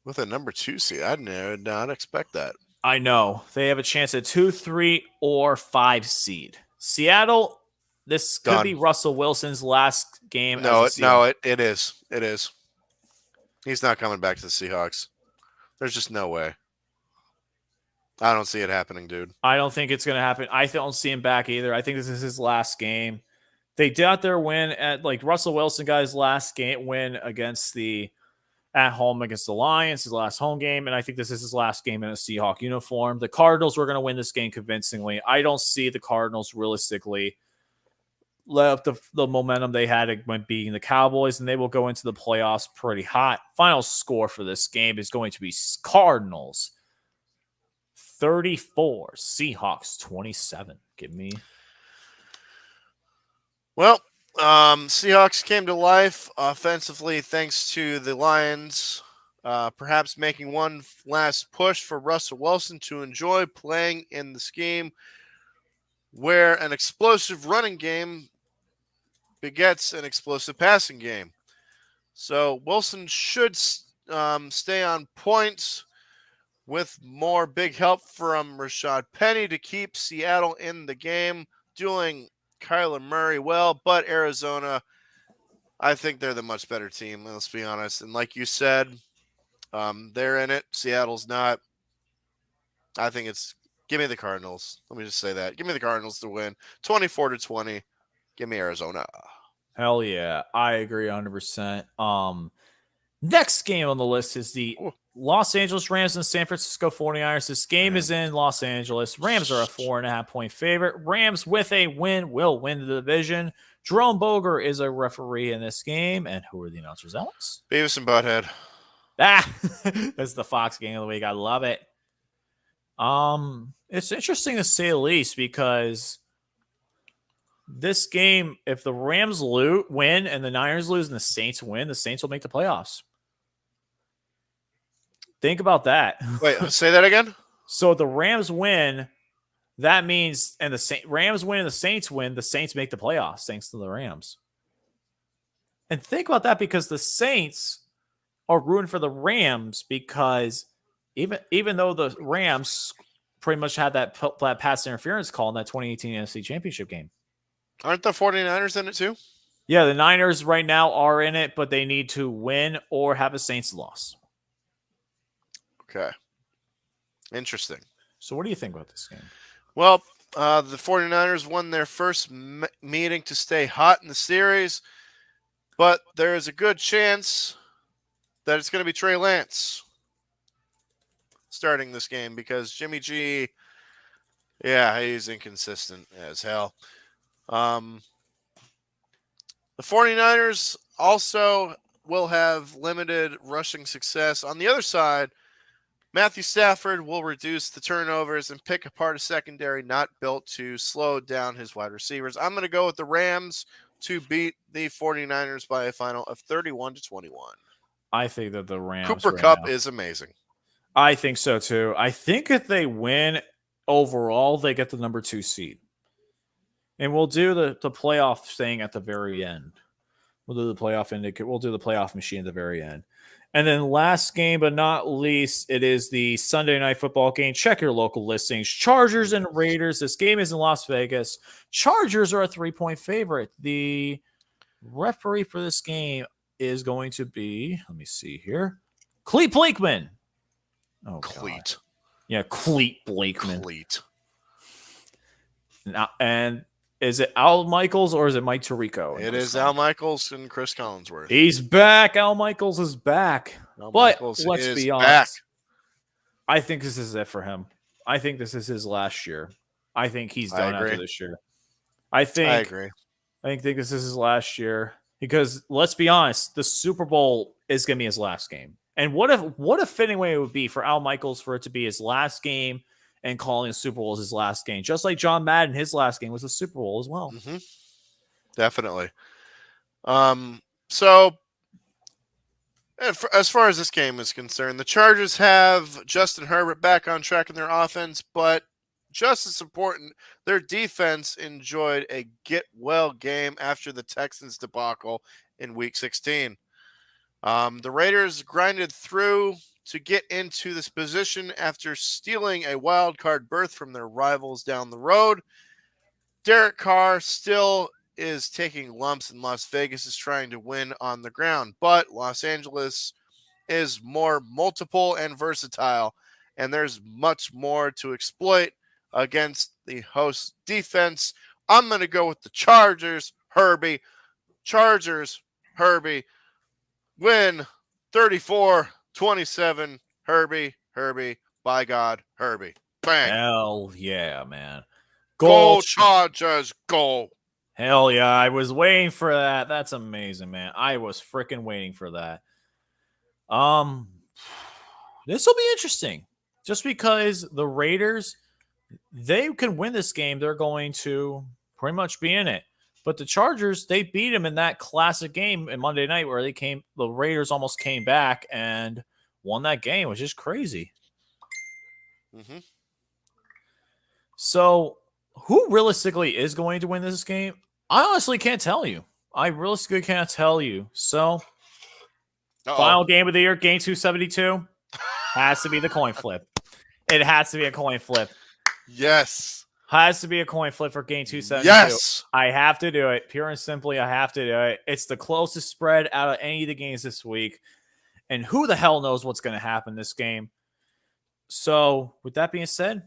With a number 2 seed, I did not expect that. I know. They have a chance at 2, 3, or 5 seed. Seattle, this could be Russell Wilson's last game. It is. It is. He's not coming back to the Seahawks. There's just no way. I don't see it happening, dude. I don't think it's going to happen. I don't see him back either. I think this is his last game. They got their win at Russell Wilson got his last game win against the at home against the Lions, his last home game, and I think this is his last game in a Seahawk uniform. The Cardinals were going to win this game convincingly. I don't see the Cardinals realistically let up the momentum they had when beating the Cowboys, and they will go into the playoffs pretty hot. Final score for this game is going to be Cardinals 34, Seahawks 27. Give me. Well, Seahawks came to life offensively thanks to the Lions, perhaps making one last push for Russell Wilson to enjoy playing in the scheme where an explosive running game begets an explosive passing game. So Wilson should stay on point with more big help from Rashad Penny to keep Seattle in the game, doing Kyler Murray well, but Arizona, I think they're the much better team, let's be honest. And like you said, they're in it. Seattle's not. I think it's give me the Cardinals. Let me just say that. Give me the Cardinals to win 24-20. Give me Arizona. Hell yeah. I agree 100%. Next game on the list is the Los Angeles Rams and San Francisco 49ers. This game is in Los Angeles. Rams are a 4.5-point favorite. Rams with a win will win the division. Jerome Boger is a referee in this game. And who are the announcers, Alex? Beavis and Butthead. That's the Fox game of the week. I love it. It's interesting to say the least because this game, if the Rams win and the Niners lose and the Saints win, the Saints will make the playoffs. Think about that. Wait, say that again? So if the Rams win, that means, and the Rams win and the Saints win, the Saints make the playoffs thanks to the Rams. And think about that because the Saints are rooting for the Rams because even though the Rams pretty much had that pass interference call in that 2018 NFC Championship game. Aren't the 49ers in it too? Yeah, the Niners right now are in it, but they need to win or have a Saints loss. Okay. Interesting. So what do you think about this game? Well, the 49ers won their first meeting to stay hot in the series, but there is a good chance that it's going to be Trey Lance starting this game because Jimmy G, yeah, he's inconsistent as hell. The 49ers also will have limited rushing success. On the other side, Matthew Stafford will reduce the turnovers and pick apart a secondary not built to slow down his wide receivers. I'm going to go with the Rams to beat the 49ers by a final of 31-21. I think that the Rams. Cooper Kupp is amazing. I think so too. I think if they win overall, they get the number 2 seed. And we'll do the playoff thing at the very end. We'll do the playoff indicator. We'll do the playoff machine at the very end. And then last game, but not least, it is the Sunday night football game. Check your local listings. Chargers and Raiders. This game is in Las Vegas. Chargers are a 3-point favorite. The referee for this game is going to be, let me see here, Clete Blakeman. Oh, Clete. God. Yeah, Clete Blakeman. Clete. Now, and is it Al Michaels or is it Mike Tirico? It is Al Michaels and Chris Collinsworth. He's back. Al Michaels is back. Al but Michaels let's is be honest. back. I think this is it for him. I think this is his last year. I think he's done after this year. I agree. I think this is his last year because let's be honest, the Super Bowl is going to be his last game. And what a fitting way it would be for Al Michaels for it to be his last game and calling the Super Bowl as his last game, just like John Madden, his last game was the Super Bowl as well. Mm-hmm. Definitely. So as far as this game is concerned, the Chargers have Justin Herbert back on track in their offense, but just as important, their defense enjoyed a get-well game after the Texans debacle in Week 16. The Raiders grinded through to get into this position after stealing a wild card berth from their rivals down the road. Derek Carr still is taking lumps, and Las Vegas is trying to win on the ground. But Los Angeles is more multiple and versatile, and there's much more to exploit against the host defense. I'm going to go with the Chargers, Herbie. Chargers, Herbie, win 34-27. Herbie. By God, Herbie. Bang. Hell yeah, man. Go Chargers, go. Hell yeah, I was waiting for that. That's amazing, man. I was freaking waiting for that. This will be interesting. Just because the Raiders, they can win this game, they're going to pretty much be in it. But the Chargers, they beat them in that classic game in Monday night where the Raiders almost came back and won that game, which is crazy. Mm-hmm. So, who realistically is going to win this game? I honestly can't tell you. I realistically can't tell you. So, final game of the year, game 272, has to be the coin flip. It has to be a coin flip. Yes. Has to be a coin flip for game 272. Yes. I have to do it. Pure and simply, I have to do it. It's the closest spread out of any of the games this week. And who the hell knows what's going to happen this game. So, with that being said,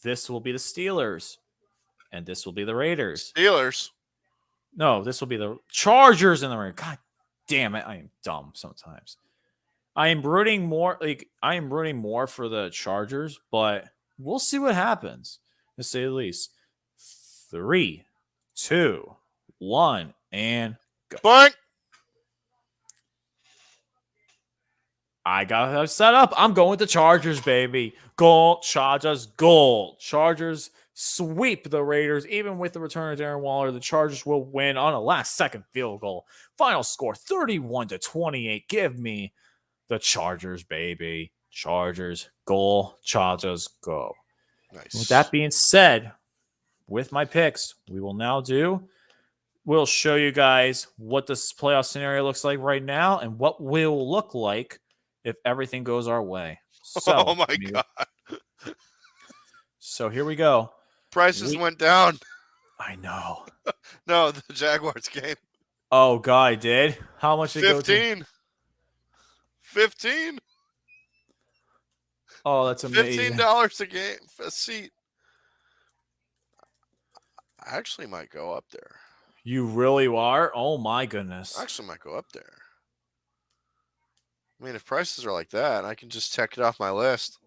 this will be the Steelers. And this will be the Raiders. Steelers. No, this will be the Chargers and the Raiders. God damn it. I am dumb sometimes. I am rooting more for the Chargers, but we'll see what happens, to say the least. 3, 2, 1, and go. Bang. I got it set up. I'm going with the Chargers, baby. Goal, Chargers, goal. Chargers sweep the Raiders. Even with the return of Darren Waller, the Chargers will win on a last-second field goal. Final score, 31-28. Give me the Chargers, baby. Chargers, goal. Chargers, go. Nice. With that being said, with my picks, we'll show you guys what this playoff scenario looks like right now and what will look like if everything goes our way. So, oh my God. So here we go. Prices went down. I know. No, the Jaguars game. Oh, God, did? How much did it go to? 15. 15. Oh, that's amazing. $15 a game, a seat. I actually might go up there. You really are? Oh, my goodness. I actually might go up there. I mean, if prices are like that, I can just check it off my list.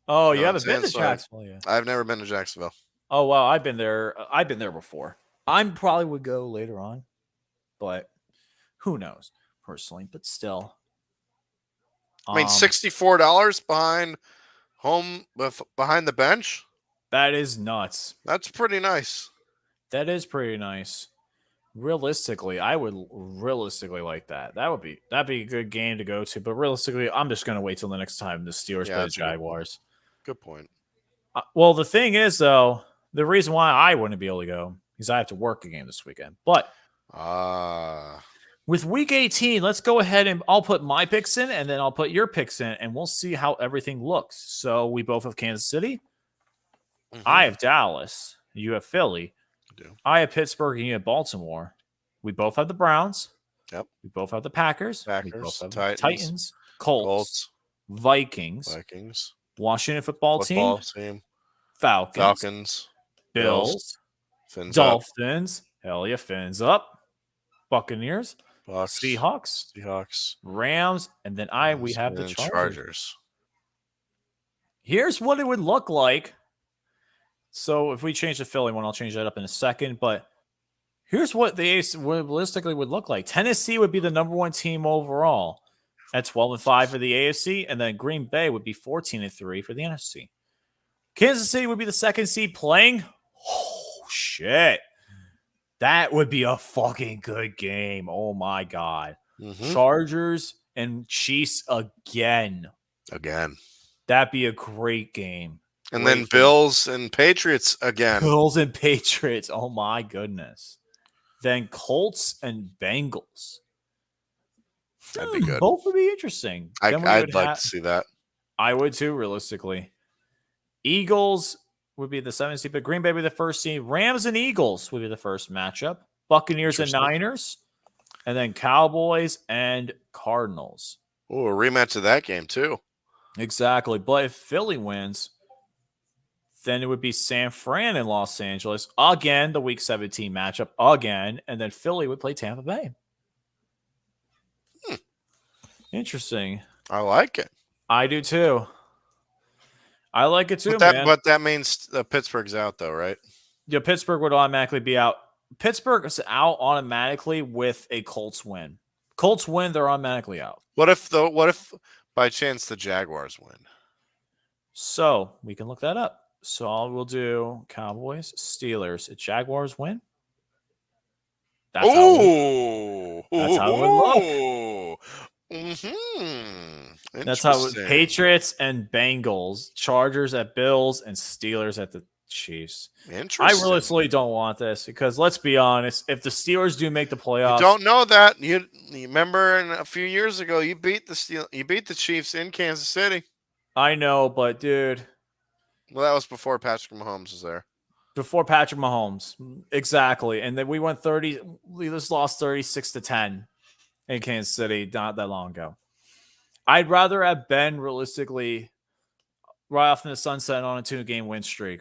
Oh, you haven't been to Jacksonville yet? I've never been to Jacksonville. Oh, wow. I've been there. I've been there before. I probably would go later on, but who knows personally, but still. I mean, $64 behind the bench. That is nuts. That's pretty nice. That is pretty nice. Realistically, I would like that. That'd be a good game to go to. But realistically, I'm just gonna wait till the next time the Steelers play the Jaguars. Good point. Well, the thing is, though, the reason why I wouldn't be able to go is I have to work a game this weekend. But with Week 18, let's go ahead and I'll put my picks in, and then I'll put your picks in, and we'll see how everything looks. So we both have Kansas City. Mm-hmm. I have Dallas. You have Philly. I have Pittsburgh and you have Baltimore. We both have the Browns. Yep. We both have the Packers. We both have Titans. Colts. Vikings. Washington football team. Falcons. Bills. Fins Dolphins. Up. Hell yeah, Fins up. Buccaneers. Bucks. Seahawks. Rams. And then we have the Chargers. Here's what it would look like. So if we change the Philly one, I'll change that up in a second. But here's what the AFC realistically would look like. Tennessee would be the number one team overall at 12-5 for the AFC, and then Green Bay would be 14-3 for the NFC. Kansas City would be the second seed playing. Oh shit, that would be a fucking good game. Oh my God, Chargers and Chiefs again. That'd be a great game. And then Bills and Patriots again. Oh, my goodness. Then Colts and Bengals. That'd be good. Both would be interesting. I'd like to see that. I would too, realistically. Eagles would be the 7th seed, but Green Bay would be the first seed. Rams and Eagles would be the first matchup. Buccaneers and Niners. And then Cowboys and Cardinals. Oh, a rematch of that game, too. Exactly. But if Philly wins, then it would be San Fran in Los Angeles. Again, the Week 17 matchup. Again. And then Philly would play Tampa Bay. Interesting. I like it. I do too. I like it too, But man. that means Pittsburgh's out, though, right? Yeah, Pittsburgh would automatically be out. Pittsburgh is out automatically with a Colts win. Colts win, they're automatically out. What if by chance the Jaguars win? So we can look that up. So we'll do Cowboys, Steelers, Jaguars win. That's how it would look. Mm-hmm. That's how it was. Patriots and Bengals, Chargers at Bills, and Steelers at the Chiefs. Interesting. I realistically don't want this because let's be honest, if the Steelers do make the playoffs, You don't know that. You remember a few years ago you beat the Chiefs in Kansas City. I know, but dude, well, that was before Patrick Mahomes was there. Before Patrick Mahomes, exactly, and then we went 30. We just lost 36-10 in Kansas City not that long ago. I'd rather have been realistically right off in the sunset on a 2-game win streak.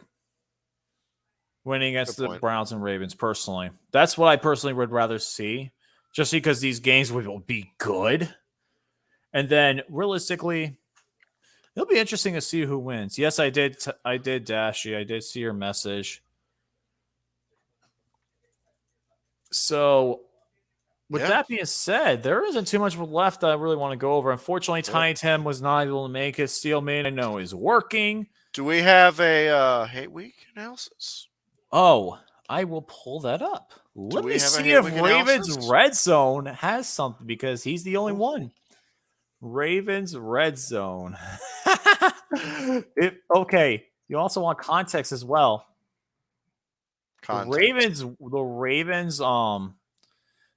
Winning against the Browns and Ravens, personally. That's what I personally would rather see, just because these games will be good. And then, realistically, it'll be interesting to see who wins. Yes, I did, Dashy. I did see your message. So, with that being said, there isn't too much left that I really want to go over. Unfortunately, Tiny Tim was not able to make it. Steelman, I know, is working. Do we have a hate week analysis? Oh, I will pull that up. Let me see if Ravens Red Zone has something because he's the only one. Ravens Red Zone. Okay. You also want context as well. Context. The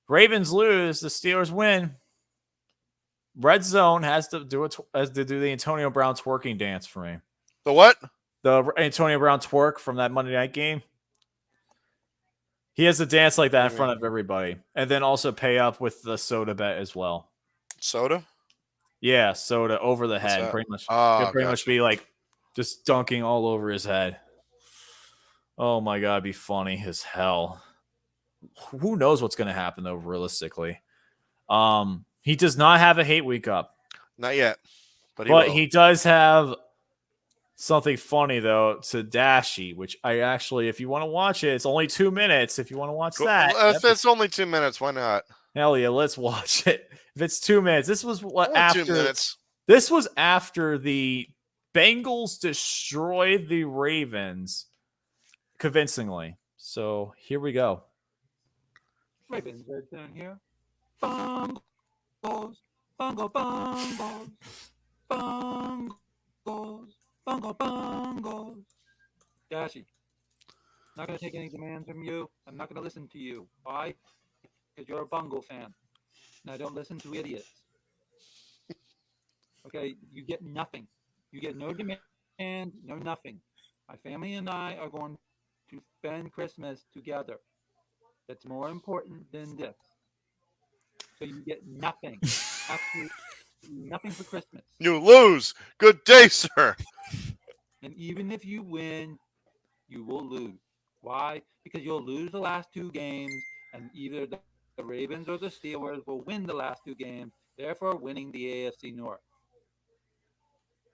Ravens lose, the Steelers win. Red Zone has to do the Antonio Brown twerking dance for me. The what? The Antonio Brown twerk from that Monday night game. He has to dance like that in front of everybody. And then also pay up with the soda bet as well. Soda? Yeah, soda over the head. Pretty much. Pretty much be like just dunking all over his head. Oh my God, it'd be funny as hell. Who knows what's going to happen, though, realistically. He does not have a hate week up. Not yet. But he does have something funny, though, to Dashy, which I actually, if you want to watch it, it's only 2 minutes. If you want to watch that. If it's only 2 minutes, why not? Hell yeah, let's watch it. If it's 2 minutes, this was what after 2 minutes. This was after the Bengals destroyed the Ravens convincingly. So here we go. Ravens are down here. Bongos, bongo, bongos, bongos, bongo, bongos. Dashy, not gonna take any demands from you. I'm not gonna listen to you. Why? Because you're a bongo fan, and I don't listen to idiots. Okay, you get nothing. You get no demand, no nothing. My family and I are going to spend Christmas together. That's more important than this. So you get nothing. Absolutely nothing for Christmas. You lose. Good day, sir. And even if you win, you will lose. Why? Because you'll lose the last 2 games, and either the Ravens or the Steelers will win the last 2 games, therefore winning the AFC North.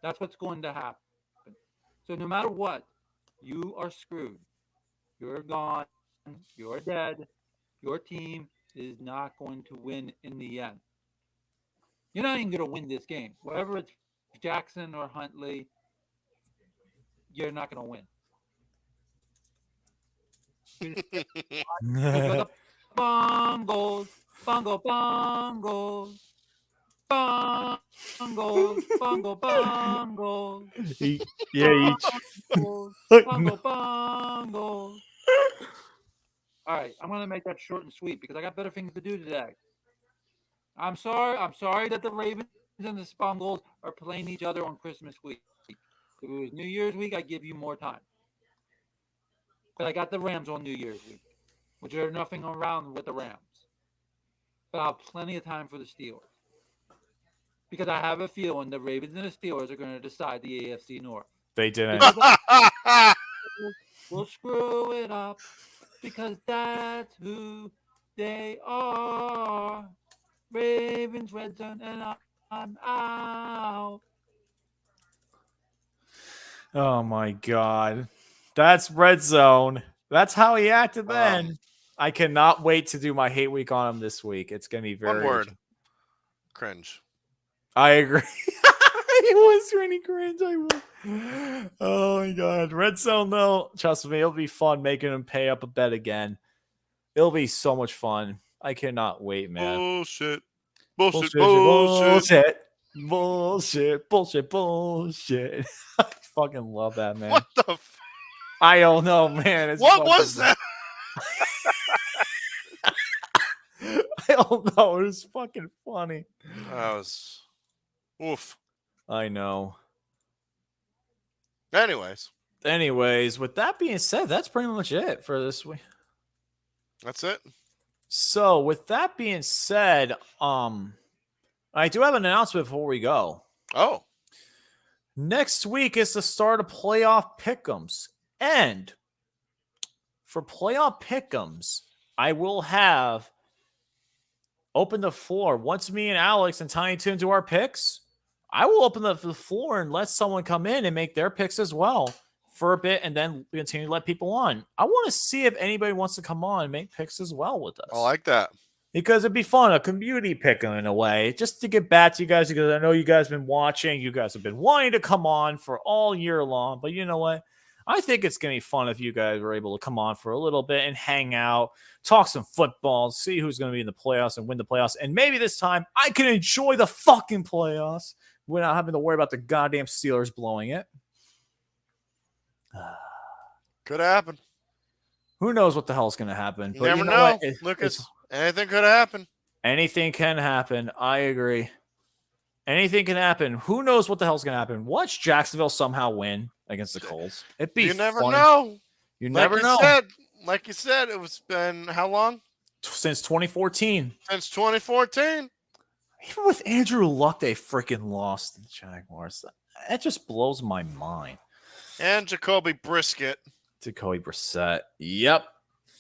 That's what's going to happen. So no matter what, you are screwed. You're gone. You're dead. Your team is not going to win in the end. You're not even going to win this game. Whether it's Jackson or Huntley, you're not going to win. Bongos, bongo, bongos, bongos, bongo, bongos. Bongo, bongos. All right, I'm going to make that short and sweet because I got better things to do today. I'm sorry that the Ravens and the Spongles are playing each other on Christmas week. If it was New Year's week, I'd give you more time. But I got the Rams on New Year's week, which are nothing around with the Rams. But I'll have plenty of time for the Steelers. Because I have a feeling the Ravens and the Steelers are going to decide the AFC North. They didn't. We'll screw it up because that's who they are. Ravens, Red Zone, and out. Oh my god. That's Red Zone. That's how he acted then. I cannot wait to do my hate week on him this week. It's gonna be very One word. Cringe. I agree. It was really cringe. Oh my god. Red Zone though, trust me, it'll be fun making him pay up a bet again. It'll be so much fun. I cannot wait, man. Bullshit. Bullshit. I fucking love that, man. What the I don't know, man. It's What was that? I don't know. It was fucking funny. That was oof. I know. Anyways, With that being said, that's pretty much it for this week. that's it. So, with that being said, I do have an announcement before we go. Oh, Next week is the start of playoff pick'ems. And for playoff pick'ems, I will have open the floor. Once me and Alex and Tiny Toon do our picks, I will open the floor and let someone come in and make their picks as well for a bit and then continue to let people on. I want to see if anybody wants to come on and make picks as well with us. I like that. Because it'd be fun, a community pick in a way, just to get back to you guys, because I know you guys have been watching. You guys have been wanting to come on for all year long. But you know what? I think it's going to be fun if you guys were able to come on for a little bit and hang out, talk some football, see who's going to be in the playoffs and win the playoffs. And maybe this time I can enjoy the fucking playoffs without having to worry about the goddamn Steelers blowing it. Could happen. Who knows what the hell's going to happen? You But never know know. what? Lucas, anything could happen. Anything can happen. I agree. Anything can happen. Who knows what the hell's going to happen? Watch Jacksonville somehow win against the Colts. It'd be You never fun. know. You never know. Like you said, it was been how long? Since 2014. Since 2014. Even with Andrew Luck, they freaking lost to the Jaguars. That just blows my mind. And Jacoby Brisket. Jacoby Brissett. Yep.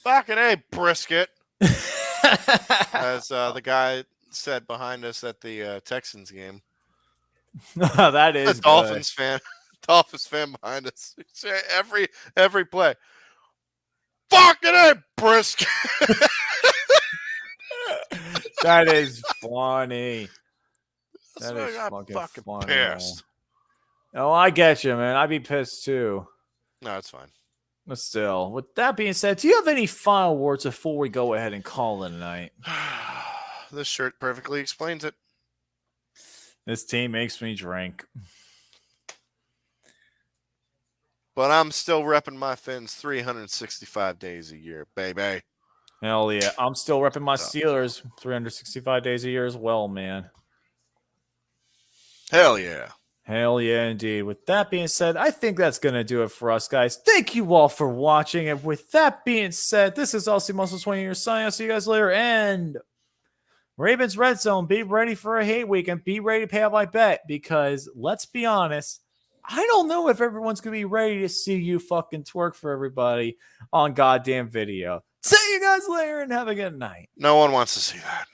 Fucking A, Brisket. As the guy said behind us at the Texans game. That is a Dolphins fan. Dolphins fan behind us. Every play. Fucking A, Brisket. That is funny. That's That why is I got fucking funny. pissed. Oh, I get you, man. I'd be pissed too. No, it's fine. But still, with that being said, do you have any final words before we go ahead and call it a night? This shirt perfectly explains it. This team makes me drink. But I'm still repping my Fins 365 days a year, baby. Hell yeah. I'm still repping my Steelers 365 days a year as well, man. Hell yeah. Hell yeah, indeed. With that being said, I think that's going to do it for us, guys. Thank you all for watching. And with that being said, this is Aussie Muscle 20 years signing. I'll see you guys later. And Ravens Red Zone, be ready for a hate week and be ready to pay out my bet because let's be honest, I don't know if everyone's going to be ready to see you fucking twerk for everybody on goddamn video. See you guys later and have a good night. No one wants to see that.